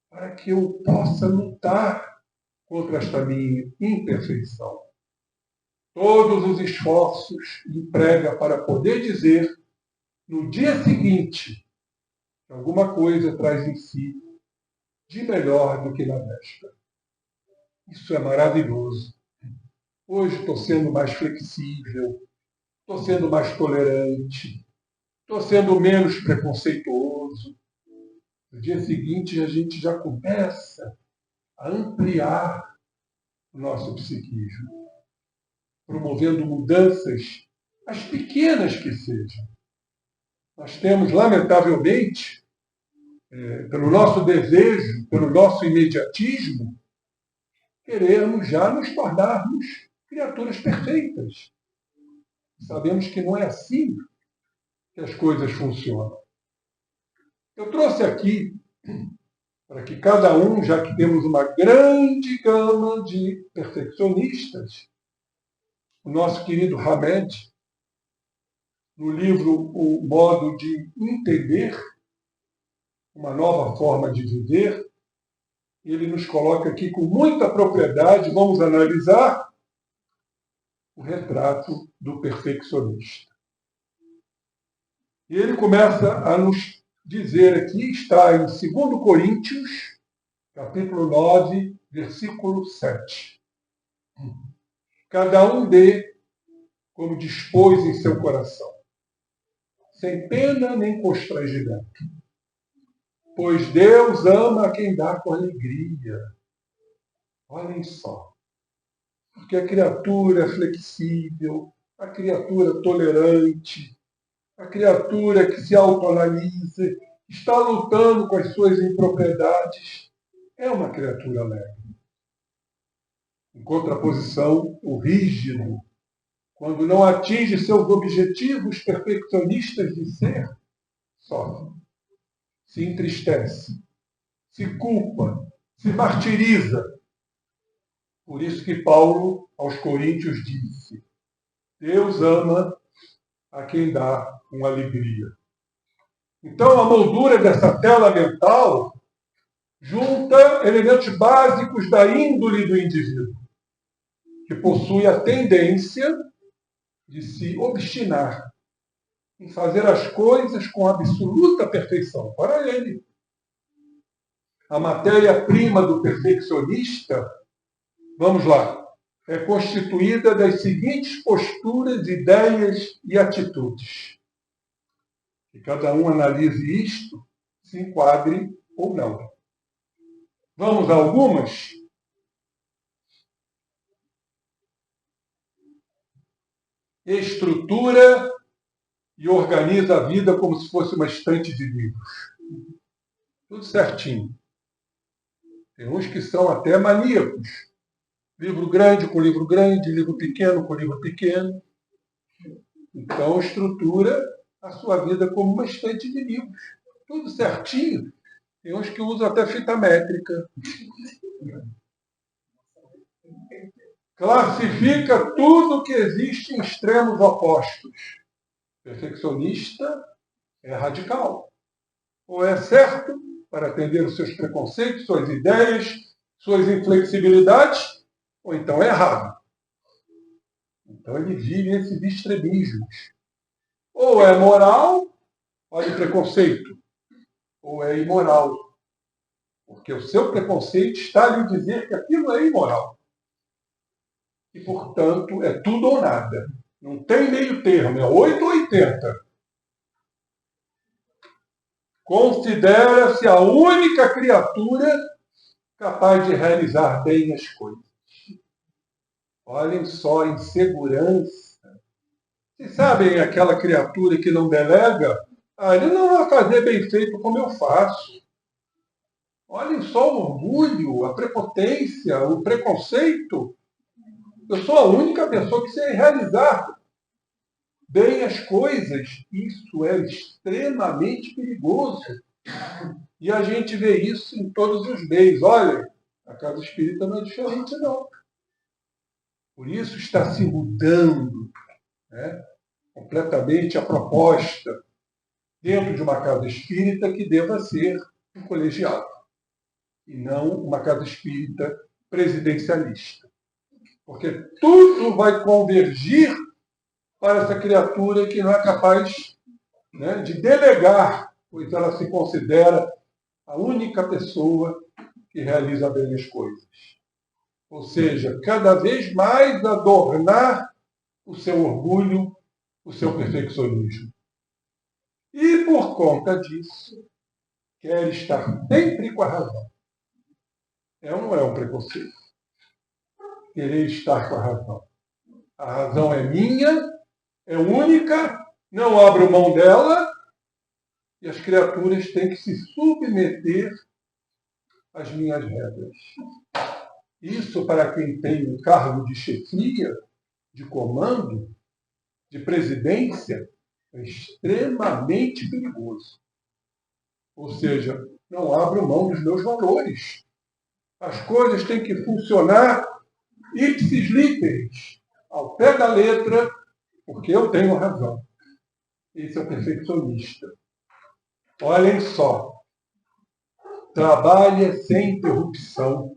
para que eu possa lutar contra esta minha imperfeição. Todos os esforços emprega para poder dizer, no dia seguinte, que alguma coisa traz em si de melhor do que na véspera. Isso é maravilhoso. Hoje estou sendo mais flexível, estou sendo mais tolerante, estou sendo menos preconceituoso. No dia seguinte, a gente já começa a ampliar o nosso psiquismo, promovendo mudanças, as pequenas que sejam. Nós temos, lamentavelmente, pelo nosso desejo, pelo nosso imediatismo, queremos já nos tornarmos criaturas perfeitas. Sabemos que não é assim que as coisas funcionam. Eu trouxe aqui, para que cada um, já que temos uma grande gama de perfeccionistas, o nosso querido Hamed, no livro O Modo de Entender, uma nova forma de viver. Ele nos coloca aqui com muita propriedade, vamos analisar o retrato do perfeccionista. E ele começa a nos dizer aqui, está em 2 Coríntios, capítulo 9, versículo 7. Cada um dê como dispôs em seu coração, sem pena nem constrangimento. Pois Deus ama quem dá com alegria. Olhem só. Porque a criatura é flexível, a criatura tolerante, a criatura que se autoanalisa, está lutando com as suas impropriedades, é uma criatura alegre. Em contraposição, o rígido, quando não atinge seus objetivos perfeccionistas de ser, sofre, se entristece, se culpa, se martiriza. Por isso que Paulo, aos Coríntios, disse: Deus ama a quem dá com alegria. Então, a moldura dessa tela mental junta elementos básicos da índole do indivíduo, que possui a tendência de se obstinar em fazer as coisas com absoluta perfeição para ele. A matéria-prima do perfeccionista, vamos lá, é constituída das seguintes posturas, ideias e atitudes. Que cada um analise isto, se enquadre ou não. Vamos a algumas? Estrutura e organiza a vida como se fosse uma estante de livros. Tudo certinho. Tem uns que são até maníacos. Livro grande com livro grande, livro pequeno com livro pequeno. Então, estrutura a sua vida como uma estante de livros. Tudo certinho. Tem uns que usam até fita métrica. Classifica tudo que existe em extremos opostos. Perfeccionista é radical. Ou é certo para atender os seus preconceitos, suas ideias, suas inflexibilidades, ou então é errado. Então ele vive esses extremismos. Ou é moral, olha o preconceito, ou é imoral. Porque o seu preconceito está a lhe dizer que aquilo é imoral. E, portanto, é tudo ou nada. Não tem meio termo, é 8 ou 80. Considera-se a única criatura capaz de realizar bem as coisas. Olhem só a insegurança. Vocês sabem aquela criatura que não delega? Ele não vai fazer bem feito como eu faço. Olhem só o orgulho, a prepotência, o preconceito. Eu sou a única pessoa que sei realizar bem as coisas. Isso é extremamente perigoso. E a gente vê isso em todos os meios. Olha, a casa espírita não é diferente, não. Por isso está se mudando, né, completamente a proposta dentro de uma casa espírita que deva ser um colegiado e não uma casa espírita presidencialista. Porque tudo vai convergir para essa criatura que não é capaz, né, de delegar, pois ela se considera a única pessoa que realiza bem as coisas. Ou seja, cada vez mais adornar o seu orgulho, o seu perfeccionismo. E por conta disso, quer estar sempre com a razão. É ou não é um preconceito? Querer estar com a razão. A razão é minha, é única, não abro mão dela, e as criaturas têm que se submeter às minhas regras. Isso, para quem tem um cargo de chefia, de comando, de presidência, é extremamente perigoso. Ou seja, não abro mão dos meus valores. As coisas têm que funcionar ipsis literis, ao pé da letra, porque eu tenho razão. Esse é o perfeccionista. Olhem só. Trabalha sem interrupção.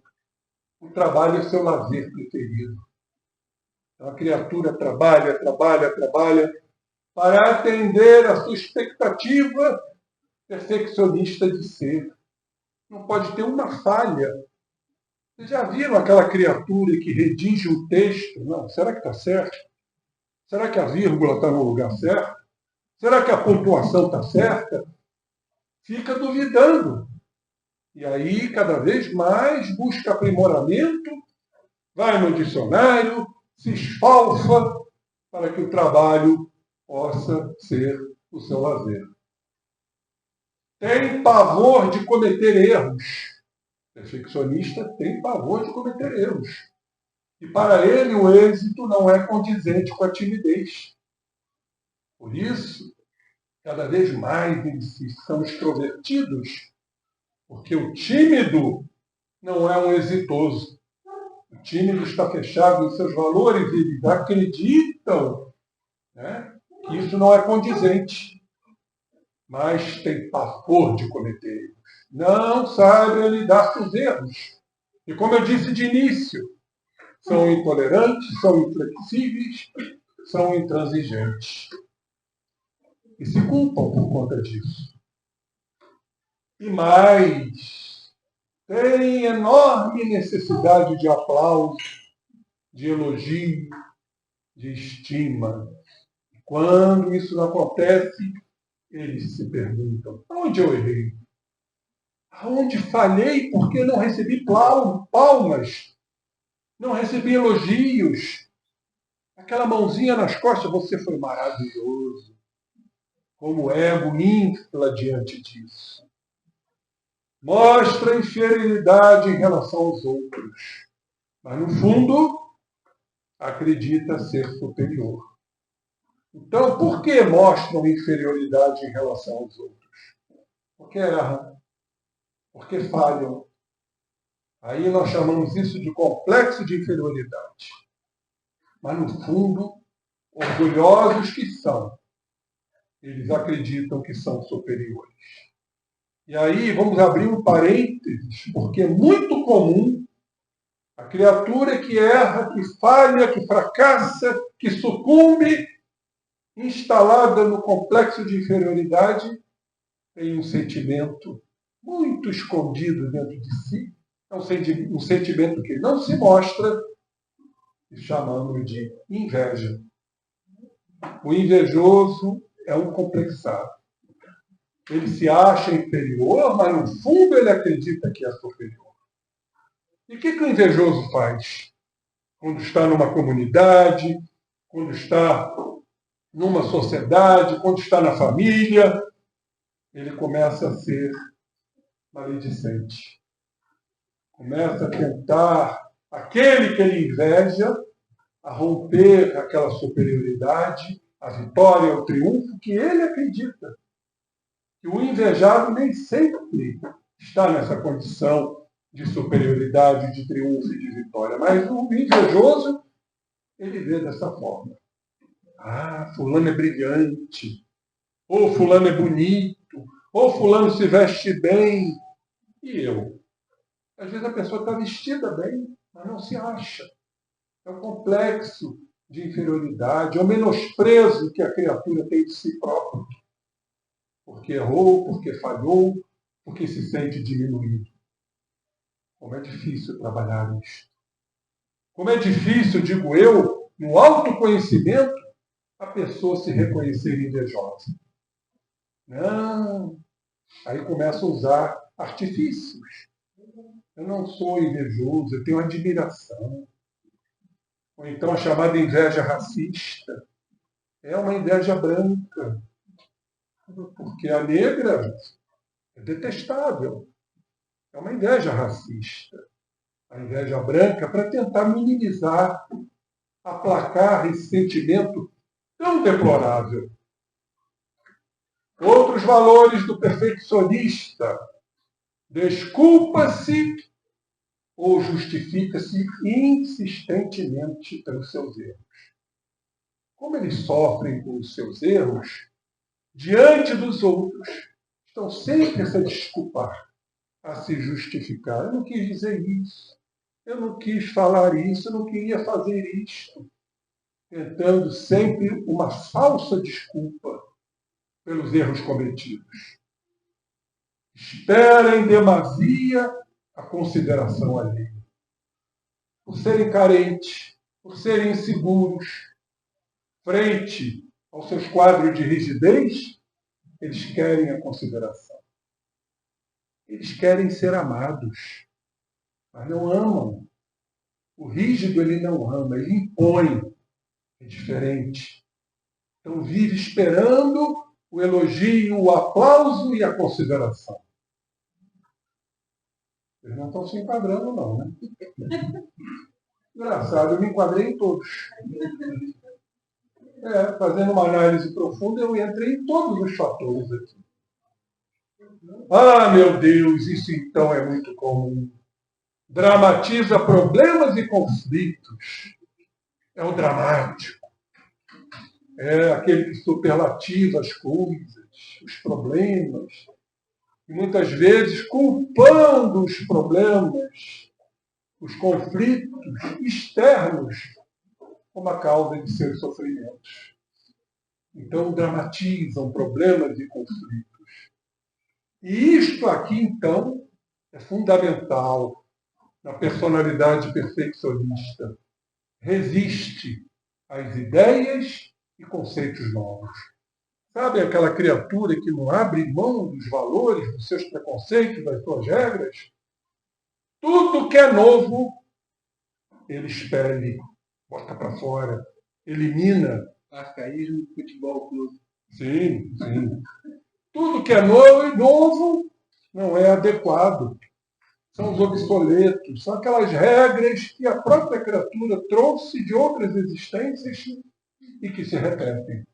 O trabalho é seu lazer preferido. Então, a criatura trabalha para atender a sua expectativa perfeccionista de ser. Não pode ter uma falha. Vocês já viram aquela criatura que redige um texto? Não, será que está certo? Será que a vírgula está no lugar certo? Será que a pontuação está certa? Fica duvidando. E aí, cada vez mais, busca aprimoramento, vai no dicionário, se esfalfa para que o trabalho possa ser o seu lazer. Tem pavor de cometer erros. O perfeccionista tem pavor de cometer erros. E para ele o êxito não é condizente com a timidez. Por isso, cada vez mais são extrovertidos, porque o tímido não é um exitoso. O tímido está fechado em seus valores e eles acreditam, né, que isso não é condizente. Mas tem pavor de cometer erros. Não sabem lidar com os erros. E como eu disse de início, são intolerantes, são inflexíveis, são intransigentes. E se culpam por conta disso. E mais, têm enorme necessidade de aplauso, de elogio, de estima. Quando isso não acontece, eles se perguntam: onde eu errei? Aonde falhei porque não recebi palmas? Não recebi elogios? Aquela mãozinha nas costas, você foi maravilhoso. Como o ego infla diante disso. Mostra inferioridade em relação aos outros. Mas, no fundo, acredita ser superior. Então, por que mostram inferioridade em relação aos outros? Porque erram. Porque falham. Aí nós chamamos isso de complexo de inferioridade. Mas, no fundo, orgulhosos que são, eles acreditam que são superiores. E aí, vamos abrir um parênteses, porque é muito comum a criatura que erra, que falha, que fracassa, que sucumbe, instalada no complexo de inferioridade, tem um sentimento muito escondido dentro de si. É um sentimento que não se mostra, e chamamos de inveja. O invejoso é um complexado. Ele se acha inferior, mas no fundo ele acredita que é superior. E o que o invejoso faz? Quando está numa comunidade, quando está numa sociedade, quando está na família, ele começa a ser maledicente. Começa a tentar, aquele que ele inveja, a romper aquela superioridade, a vitória, o triunfo que ele acredita. Que o invejado nem sempre está nessa condição de superioridade, de triunfo e de vitória. Mas o invejoso, ele vê dessa forma. Ah, fulano é brilhante. Ou fulano é bonito. Ou fulano se veste bem. E eu? Às vezes a pessoa está vestida bem, mas não se acha. É um complexo de inferioridade, é o menosprezo que a criatura tem de si própria. Porque errou, porque falhou, porque se sente diminuído. Como é difícil trabalhar isso. Como é difícil, digo eu, no autoconhecimento, a pessoa se reconhecer invejosa. Não. Aí começa a usar artifícios. Eu não sou invejoso, eu tenho admiração. Ou então a chamada inveja racista. É uma inveja branca. Porque a negra é detestável. É uma inveja racista. A inveja branca para tentar minimizar, aplacar esse sentimento tão deplorável. Outros valores do perfeccionista. Desculpa-se ou justifica-se insistentemente pelos seus erros. Como eles sofrem com os seus erros, diante dos outros, estão sempre a se desculpar, a se justificar. Eu não quis dizer isso, eu não quis falar isso, eu não queria fazer isto. Tentando sempre uma falsa desculpa pelos erros cometidos. Espera em demasia a consideração alheia. Por serem carentes, por serem inseguros, frente aos seus quadros de rigidez, eles querem a consideração. Eles querem ser amados, mas não amam. O rígido, ele não ama, ele impõe. É diferente. Então vive esperando o elogio, o aplauso e a consideração. Eles não estão se enquadrando, não, né? Engraçado, eu me enquadrei em todos. Fazendo uma análise profunda, eu entrei em todos os fatores aqui. Ah, meu Deus, isso então é muito comum. Dramatiza problemas e conflitos. É o dramático. É aquele que superlativa as coisas, os problemas. E muitas vezes culpando os problemas, os conflitos externos como a causa de seus sofrimentos. Então dramatizam problemas e conflitos. E isto aqui, então, é fundamental na personalidade perfeccionista. Resiste às ideias e conceitos novos. Sabe aquela criatura que não abre mão dos valores, dos seus preconceitos, das suas regras? Tudo que é novo, ele expele, bota para fora, elimina. Arcaísmo do futebol clube. Sim, sim. Tudo que é novo não é adequado. São os obsoletos, são aquelas regras que a própria criatura trouxe de outras existências e que se repetem.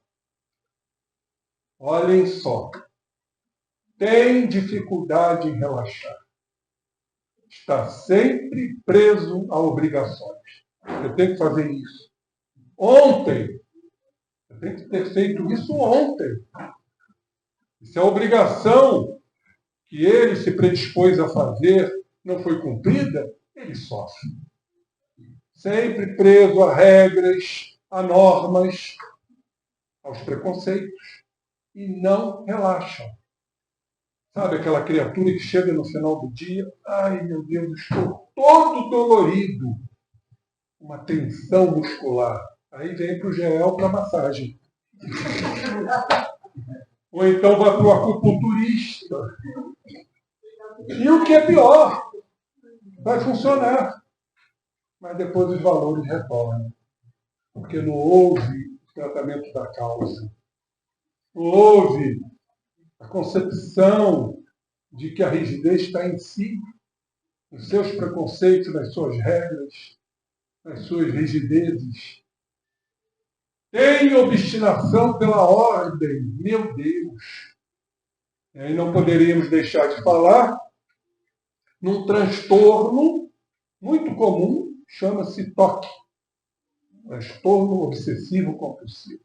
Olhem só. Tem dificuldade em relaxar. Está sempre preso a obrigações. Eu tenho que fazer isso. Ontem. Eu tenho que ter feito isso ontem. Se a obrigação que ele se predispôs a fazer não foi cumprida, ele sofre. Sempre preso a regras, a normas, aos preconceitos. E não relaxam. Sabe aquela criatura que chega no final do dia, ai meu Deus, estou todo dolorido. Uma tensão muscular. Aí vem para o gel para massagem. Ou então vai para o acupunturista. E o que é pior, vai funcionar. Mas depois os valores retornam. Porque não houve tratamento da causa. Não houve a concepção de que a rigidez está em si, nos seus preconceitos, nas suas regras, nas suas rigidezes. Tem obstinação pela ordem, meu Deus. E aí não poderíamos deixar de falar num transtorno muito comum, chama-se TOC, transtorno obsessivo compulsivo.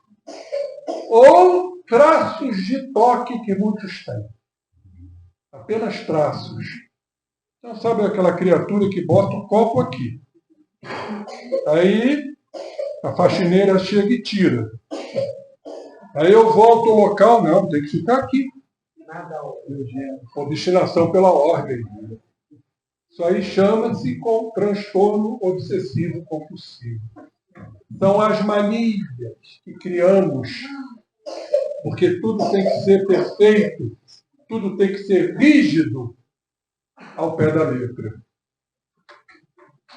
Ou traços de toque que muitos têm. Apenas traços. Então, sabe aquela criatura que bota o copo aqui. Aí a faxineira chega e tira. Aí eu volto ao local, não, tem que ficar aqui. Obstinação pela ordem. Isso aí chama-se transtorno obsessivo compulsivo. São as manias que criamos, porque tudo tem que ser perfeito, tudo tem que ser rígido ao pé da letra.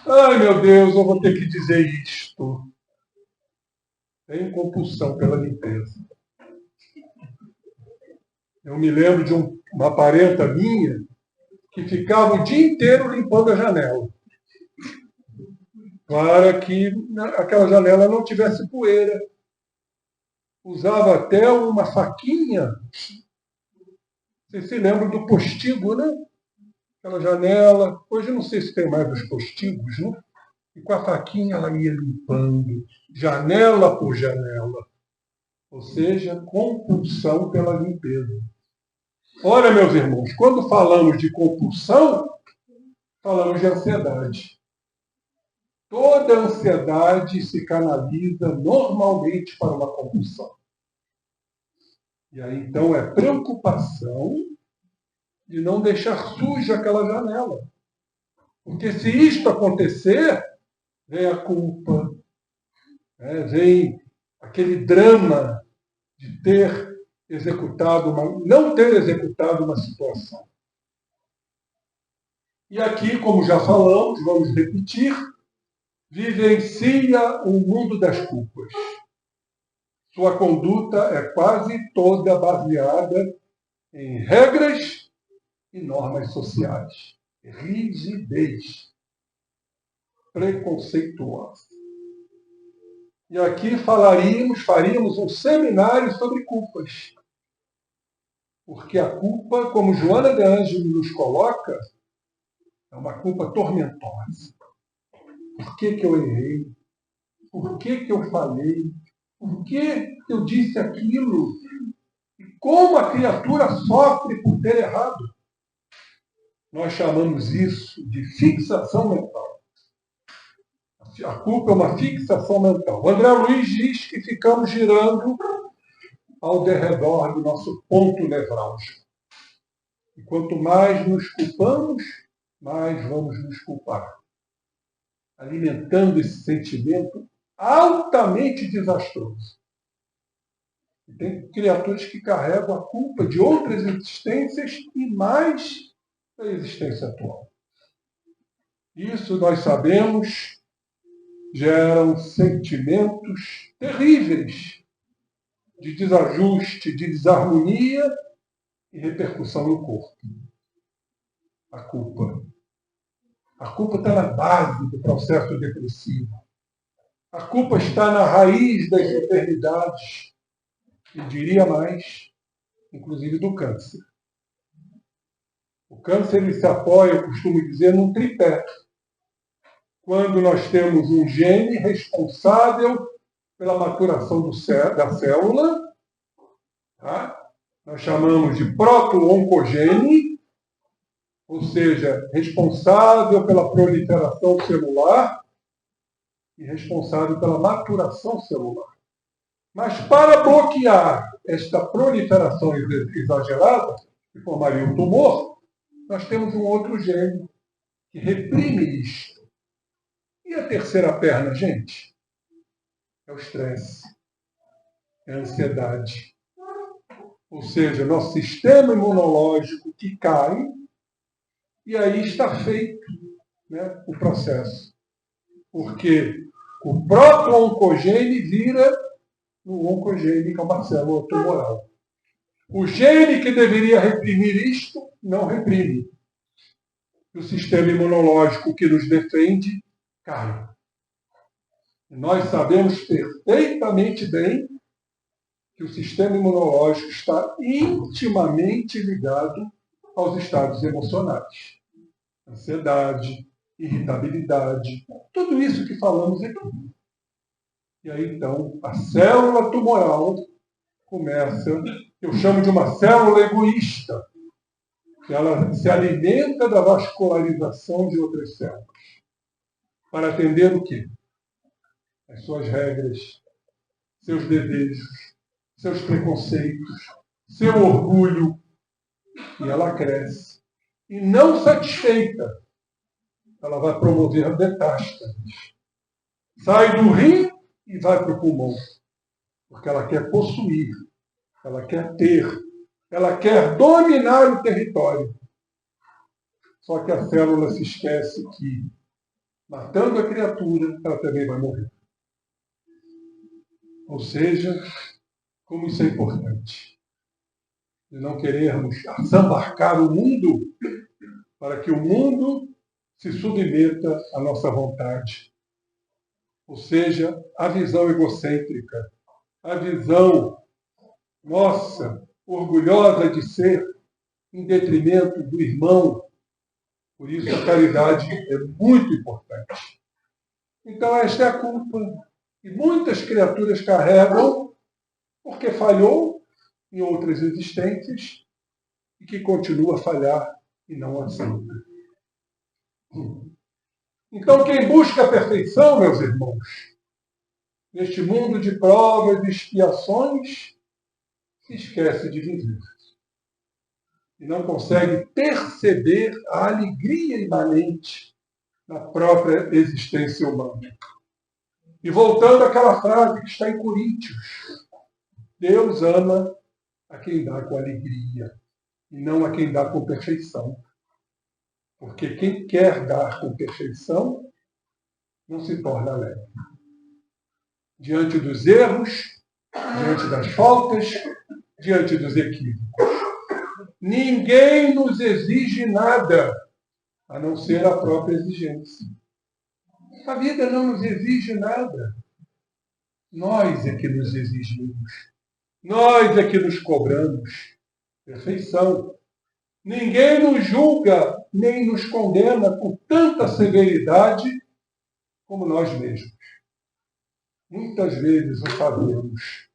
Ai, meu Deus, eu vou ter que dizer isto. Tem compulsão pela limpeza. Eu me lembro de uma parenta minha que ficava o dia inteiro limpando a janela, para que aquela janela não tivesse poeira. Usava até uma faquinha. Vocês se lembram do postigo, né? Aquela janela. Hoje eu não sei se tem mais os postigos, né? E com a faquinha ela ia limpando, janela por janela. ou seja, compulsão pela limpeza. Ora, meus irmãos, quando falamos de compulsão, falamos de ansiedade. Toda ansiedade se canaliza normalmente para uma compulsão. E aí, então, é preocupação de não deixar suja aquela janela. Porque se isto acontecer, vem a culpa, vem aquele drama de ter executado não ter executado uma situação. E aqui, como já falamos, vamos repetir, vivencia o mundo das culpas. Sua conduta é quase toda baseada em regras e normas sociais. Rigidez. Preconceituosa. E aqui faríamos um seminário sobre culpas. Porque a culpa, como Joana de Ângelo nos coloca, é uma culpa tormentosa. Por que eu errei? Por que eu falei? Por que eu disse aquilo? E como a criatura sofre por ter errado? Nós chamamos isso de fixação mental. A culpa é uma fixação mental. O André Luiz diz que ficamos girando ao derredor do nosso ponto nevrálgico. E quanto mais nos culpamos, mais vamos nos culpar. Alimentando esse sentimento altamente desastroso. E tem criaturas que carregam a culpa de outras existências e mais da existência atual. Isso nós sabemos geram sentimentos terríveis de desajuste, de desarmonia e repercussão no corpo. A culpa. A culpa está na base do processo depressivo. A culpa está na raiz das enfermidades. E diria mais, inclusive do câncer. O câncer ele se apoia, eu costumo dizer, num tripé. Quando nós temos um gene responsável pela maturação da célula, tá? Nós chamamos de proto-oncogene, ou seja, responsável pela proliferação celular e responsável pela maturação celular. Mas para bloquear esta proliferação exagerada, que formaria um tumor, nós temos um outro gene que reprime isto. E a terceira perna, gente? É o estresse, é a ansiedade. Ou seja, nosso sistema imunológico que cai, e aí está feito, né, o processo. Porque o próprio oncogene vira no oncogene, que é uma célula tumoral. O gene que deveria reprimir isto, não reprime. O sistema imunológico que nos defende, cai. Nós sabemos perfeitamente bem que o sistema imunológico está intimamente ligado aos estados emocionais. Ansiedade, irritabilidade, tudo isso que falamos aqui. E aí, então, a célula tumoral começa, eu chamo de uma célula egoísta, que ela se alimenta da vascularização de outras células. Para atender o quê? As suas regras, seus desejos, seus preconceitos, seu orgulho. E ela cresce. E não satisfeita, ela vai promover metástases. Sai do rim e vai para o pulmão. Porque ela quer possuir, ela quer ter, ela quer dominar o território. Só que a célula se esquece que, matando a criatura, ela também vai morrer. Ou seja, como isso é importante. De não querermos desembarcar o mundo para que o mundo se submeta à nossa vontade. Ou seja, a visão egocêntrica, a visão nossa, orgulhosa de ser, em detrimento do irmão. Por isso a caridade é muito importante. Então esta é a culpa. E muitas criaturas carregam porque falhou em outras existências e que continua a falhar e não aceita. Então, quem busca a perfeição, meus irmãos, neste mundo de provas e expiações, se esquece de viver. E não consegue perceber a alegria imanente na própria existência humana. E voltando àquela frase que está em Coríntios, Deus ama a quem dá com alegria e não a quem dá com perfeição. Porque quem quer dar com perfeição não se torna alegre. Diante dos erros, diante das faltas, diante dos equívocos. Ninguém nos exige nada, a não ser a própria exigência. A vida não nos exige nada. Nós é que nos exigimos. Nós é que nos cobramos. Perfeição. Ninguém nos julga nem nos condena com tanta severidade como nós mesmos. Muitas vezes o fazemos.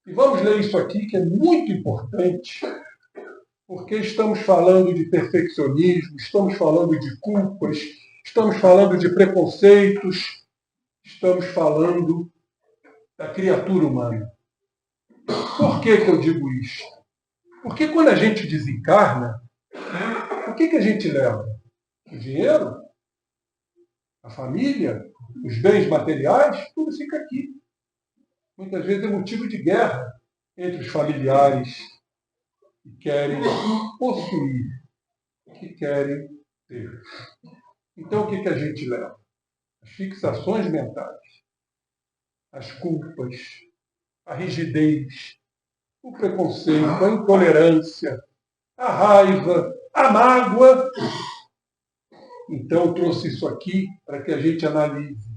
E vamos ler isso aqui, que é muito importante, porque estamos falando de perfeccionismo, estamos falando de culpas, estamos falando de preconceitos, estamos falando da criatura humana. Por que eu digo isso? Porque quando a gente desencarna, o que a gente leva? O dinheiro? A família? Os bens materiais? Tudo fica aqui. Muitas vezes é motivo de guerra entre os familiares que querem possuir, que querem ter. Então, o que a gente leva? As fixações mentais, as culpas, a rigidez, o preconceito, a intolerância, a raiva, a mágoa. Então, eu trouxe isso aqui para que a gente analise.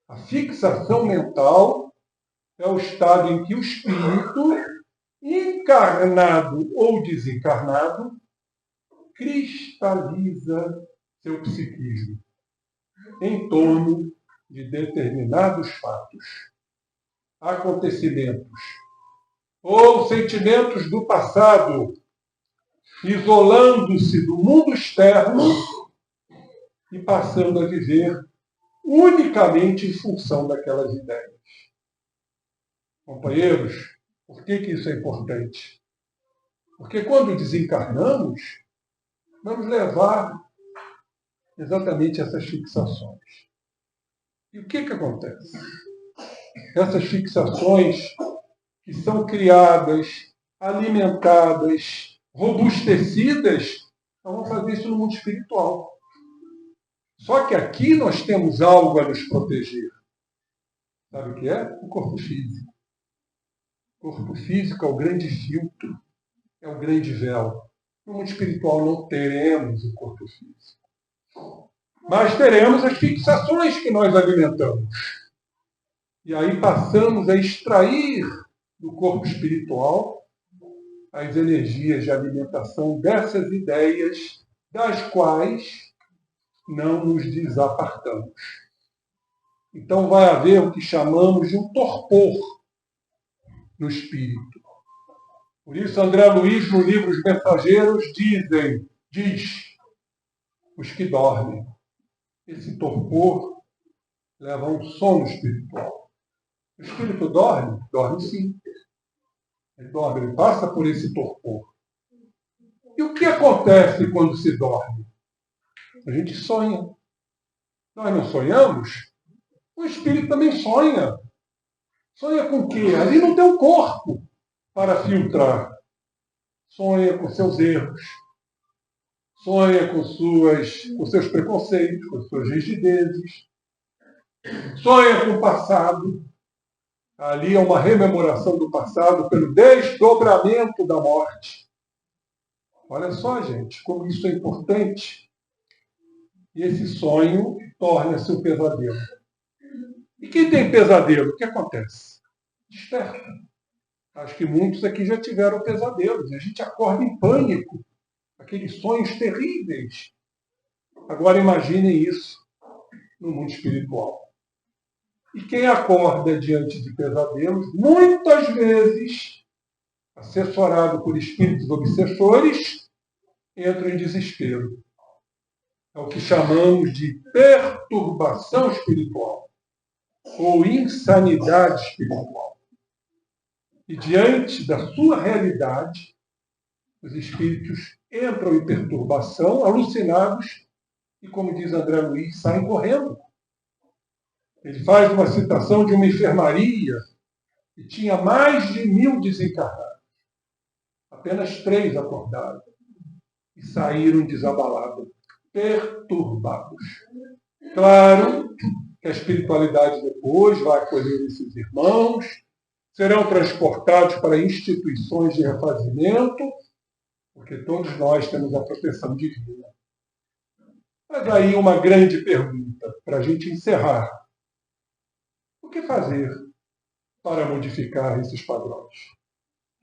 A fixação mental é o estado em que o espírito, encarnado ou desencarnado, cristaliza seu psiquismo em torno de determinados fatos, acontecimentos ou sentimentos do passado, isolando-se do mundo externo e passando a viver unicamente em função daquelas ideias. Companheiros, por que isso é importante? Porque quando desencarnamos, vamos levar exatamente essas fixações. E o que acontece? Essas fixações que são criadas, alimentadas, robustecidas, nós vamos fazer isso no mundo espiritual. Só que aqui nós temos algo a nos proteger. Sabe o que é? O corpo físico. O corpo físico é o grande filtro, é o grande véu. No mundo espiritual não teremos o corpo físico. Mas teremos as fixações que nós alimentamos. E aí passamos a extrair do corpo espiritual as energias de alimentação dessas ideias, das quais não nos desapartamos. Então vai haver o que chamamos de um torpor no espírito. Por isso, André Luiz, no livro Os Mensageiros, diz, os que dormem. Esse torpor leva a um sono espiritual. O espírito dorme? Dorme sim. Ele dorme, ele passa por esse torpor. E o que acontece quando se dorme? A gente sonha. Nós não sonhamos? O espírito também sonha. Sonha com o quê? Ali não tem um corpo para filtrar. Sonha com seus erros. Sonha com seus preconceitos, com suas rigidezes. Sonha com o passado. Ali é uma rememoração do passado pelo desdobramento da morte. Olha só, gente, como isso é importante. E esse sonho torna-se um pesadelo. E quem tem pesadelo, o que acontece? Desperta. Acho que muitos aqui já tiveram pesadelos. A gente acorda em pânico. Aqueles sonhos terríveis. Agora imaginem isso no mundo espiritual. E quem acorda diante de pesadelos, muitas vezes, assessorado por espíritos obsessores, entra em desespero. É o que chamamos de perturbação espiritual ou insanidade espiritual. E diante da sua realidade, os espíritos entram em perturbação, alucinados, e, como diz André Luiz, saem correndo. Ele faz uma citação de uma enfermaria que tinha mais de 1000 desencarnados. Apenas 3 acordaram e saíram desabalados, perturbados. Claro que a espiritualidade depois vai acolher esses irmãos, serão transportados para instituições de refazimento, porque todos nós temos a proteção divina. Mas aí uma grande pergunta, para a gente encerrar. O que fazer para modificar esses padrões?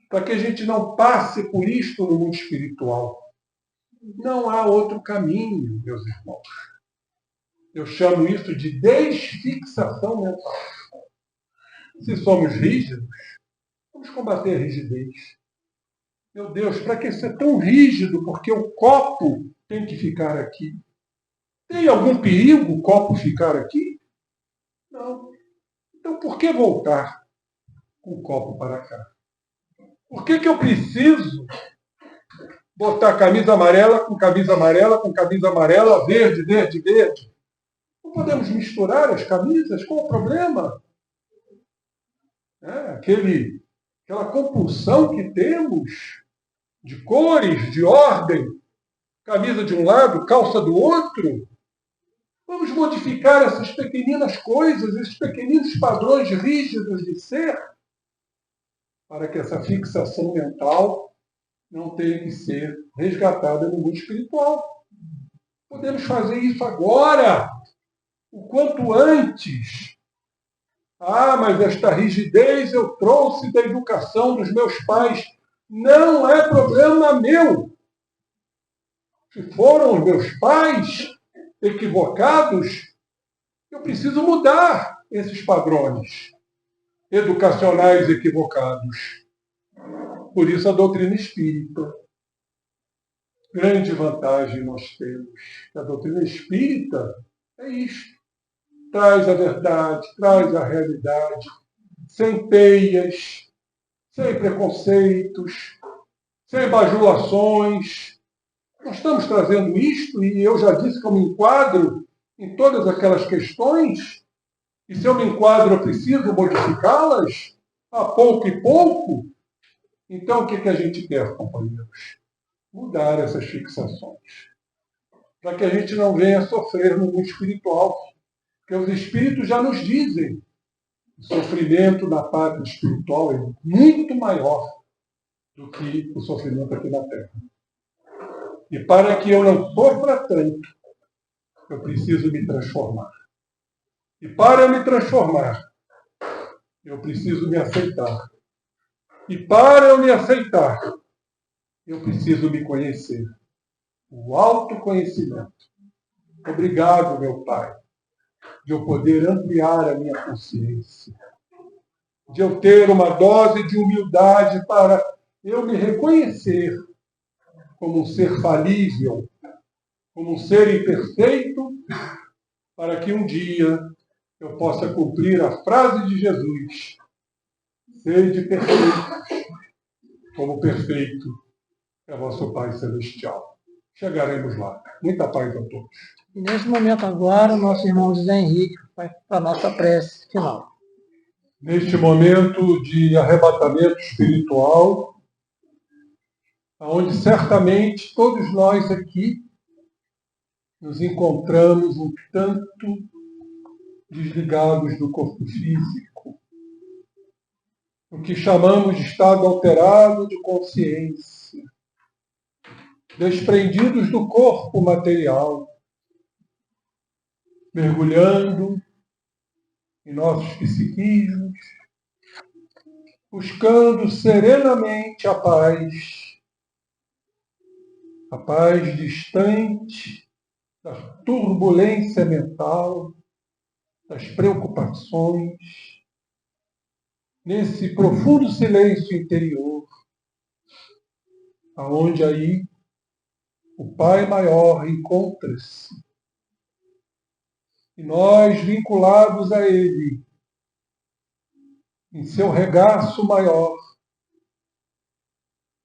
Para que a gente não passe por isto no mundo espiritual. Não há outro caminho, meus irmãos. Eu chamo isso de desfixação mental. Se somos rígidos, vamos combater a rigidez. Meu Deus, para que ser tão rígido? Porque o copo tem que ficar aqui. Tem algum perigo o copo ficar aqui? Não. Então, por que voltar com o copo para cá? Por que eu preciso botar camisa amarela com camisa amarela com camisa amarela, verde, verde, verde? Não podemos misturar as camisas? Qual o problema? Aquela compulsão que temos de cores, de ordem, camisa de um lado, calça do outro. Vamos modificar essas pequeninas coisas, esses pequeninos padrões rígidos de ser, para que essa fixação mental não tenha que ser resgatada no mundo espiritual. Podemos fazer isso agora, o quanto antes. Mas esta rigidez eu trouxe da educação dos meus pais. Não é problema meu. Se foram os meus pais equivocados, eu preciso mudar esses padrões educacionais equivocados. Por isso a doutrina espírita. Grande vantagem nós temos. A doutrina espírita é isto. Traz a verdade, traz a realidade, sem peias, sem preconceitos, sem bajulações. Nós estamos trazendo isto, e eu já disse que eu me enquadro em todas aquelas questões, e se eu me enquadro, eu preciso modificá-las, a pouco e pouco. Então, o que a gente quer, companheiros? Mudar essas fixações, para que a gente não venha sofrer no mundo espiritual. Porque os espíritos já nos dizem que o sofrimento na pátria espiritual é muito maior do que o sofrimento aqui na Terra. E para que eu não sofra tanto, eu preciso me transformar. E para eu me transformar, eu preciso me aceitar. E para eu me aceitar, eu preciso me conhecer. O autoconhecimento. Obrigado, meu Pai, de eu poder ampliar a minha consciência, de eu ter uma dose de humildade para eu me reconhecer como um ser falível, como um ser imperfeito, para que um dia eu possa cumprir a frase de Jesus: sede perfeitos, como perfeito é vosso Pai Celestial. Chegaremos lá. Muita paz a todos. E nesse momento agora, o nosso irmão José Henrique vai para a nossa prece final. Neste momento de arrebatamento espiritual, onde certamente todos nós aqui nos encontramos um tanto desligados do corpo físico, o que chamamos de estado alterado de consciência, desprendidos do corpo material, mergulhando em nossos psiquismos, buscando serenamente a paz distante da turbulência mental, das preocupações, nesse profundo silêncio interior, aonde aí o Pai Maior encontra-se. E nós, vinculados a Ele, em seu regaço maior,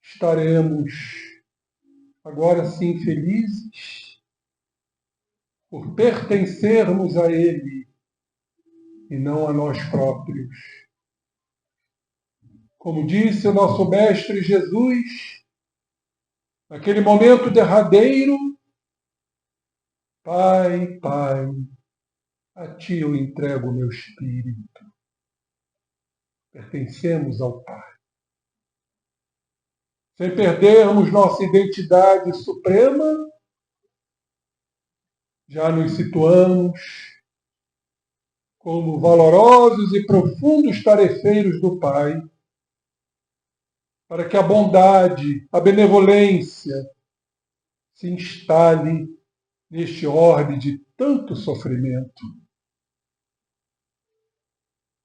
estaremos agora sim felizes por pertencermos a Ele e não a nós próprios. Como disse o nosso Mestre Jesus, naquele momento derradeiro, Pai, Pai, a Ti eu entrego o meu espírito. Pertencemos ao Pai. Sem perdermos nossa identidade suprema, já nos situamos como valorosos e profundos tarefeiros do Pai, para que a bondade, a benevolência se instale neste orbe de tanto sofrimento.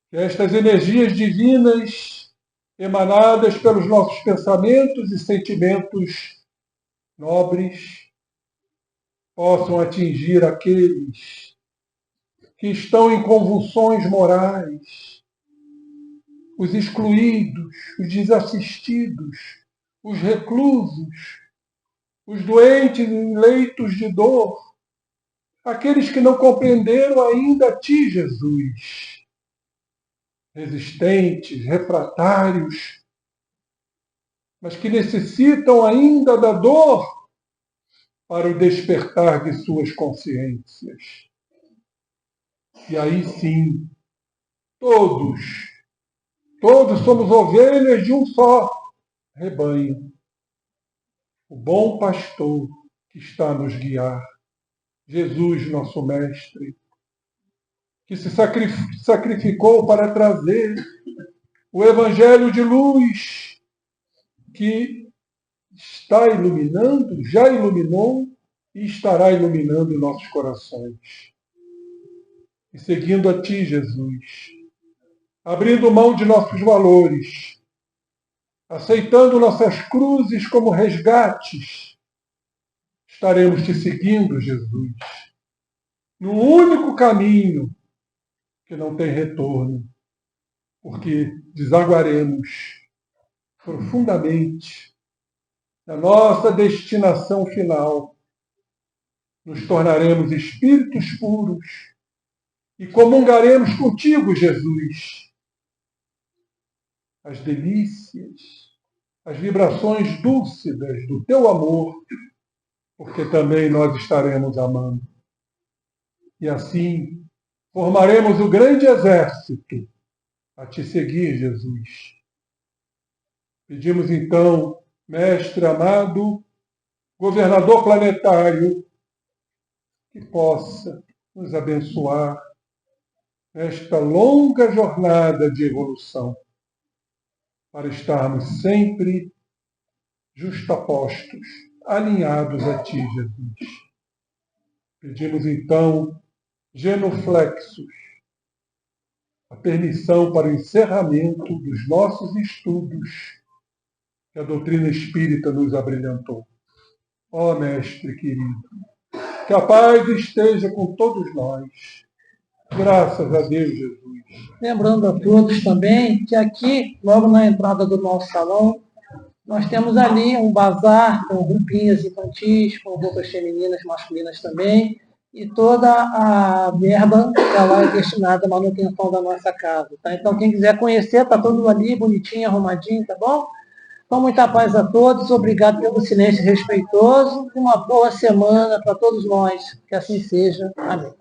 Que estas energias divinas, emanadas pelos nossos pensamentos e sentimentos nobres, possam atingir aqueles que estão em convulsões morais, os excluídos, os desassistidos, os reclusos, os doentes em leitos de dor, aqueles que não compreenderam ainda a Ti, Jesus, resistentes, refratários, mas que necessitam ainda da dor para o despertar de suas consciências. E aí sim, todos somos ovelhas de um só rebanho. O bom pastor que está a nos guiar, Jesus, nosso Mestre, que se sacrificou para trazer o Evangelho de luz que está iluminando, já iluminou e estará iluminando nossos corações. E seguindo a Ti, Jesus, abrindo mão de nossos valores, aceitando nossas cruzes como resgates, estaremos Te seguindo, Jesus, no único caminho que não tem retorno, porque desaguaremos profundamente na nossa destinação final. Nos tornaremos espíritos puros e comungaremos contigo, Jesus, as delícias, as vibrações dúlcidas do Teu amor, porque também nós estaremos amando. E assim formaremos o grande exército a Te seguir, Jesus. Pedimos então, Mestre amado, governador planetário, que possa nos abençoar nesta longa jornada de evolução, para estarmos sempre justapostos, alinhados a Ti, Jesus. Pedimos então, genuflexos, a permissão para o encerramento dos nossos estudos que a doutrina espírita nos abrilhantou. Ó Mestre querido, que a paz esteja com todos nós. Graças a Deus, Jesus. Lembrando a todos também que aqui, logo na entrada do nosso salão, nós temos ali um bazar com roupinhas infantis, com roupas femininas, masculinas também, e toda a verba ela é destinada à manutenção da nossa casa. Tá? Então, quem quiser conhecer, está tudo ali, bonitinho, arrumadinho, tá bom? Então, muita paz a todos, obrigado pelo silêncio respeitoso e uma boa semana para todos nós. Que assim seja. Amém.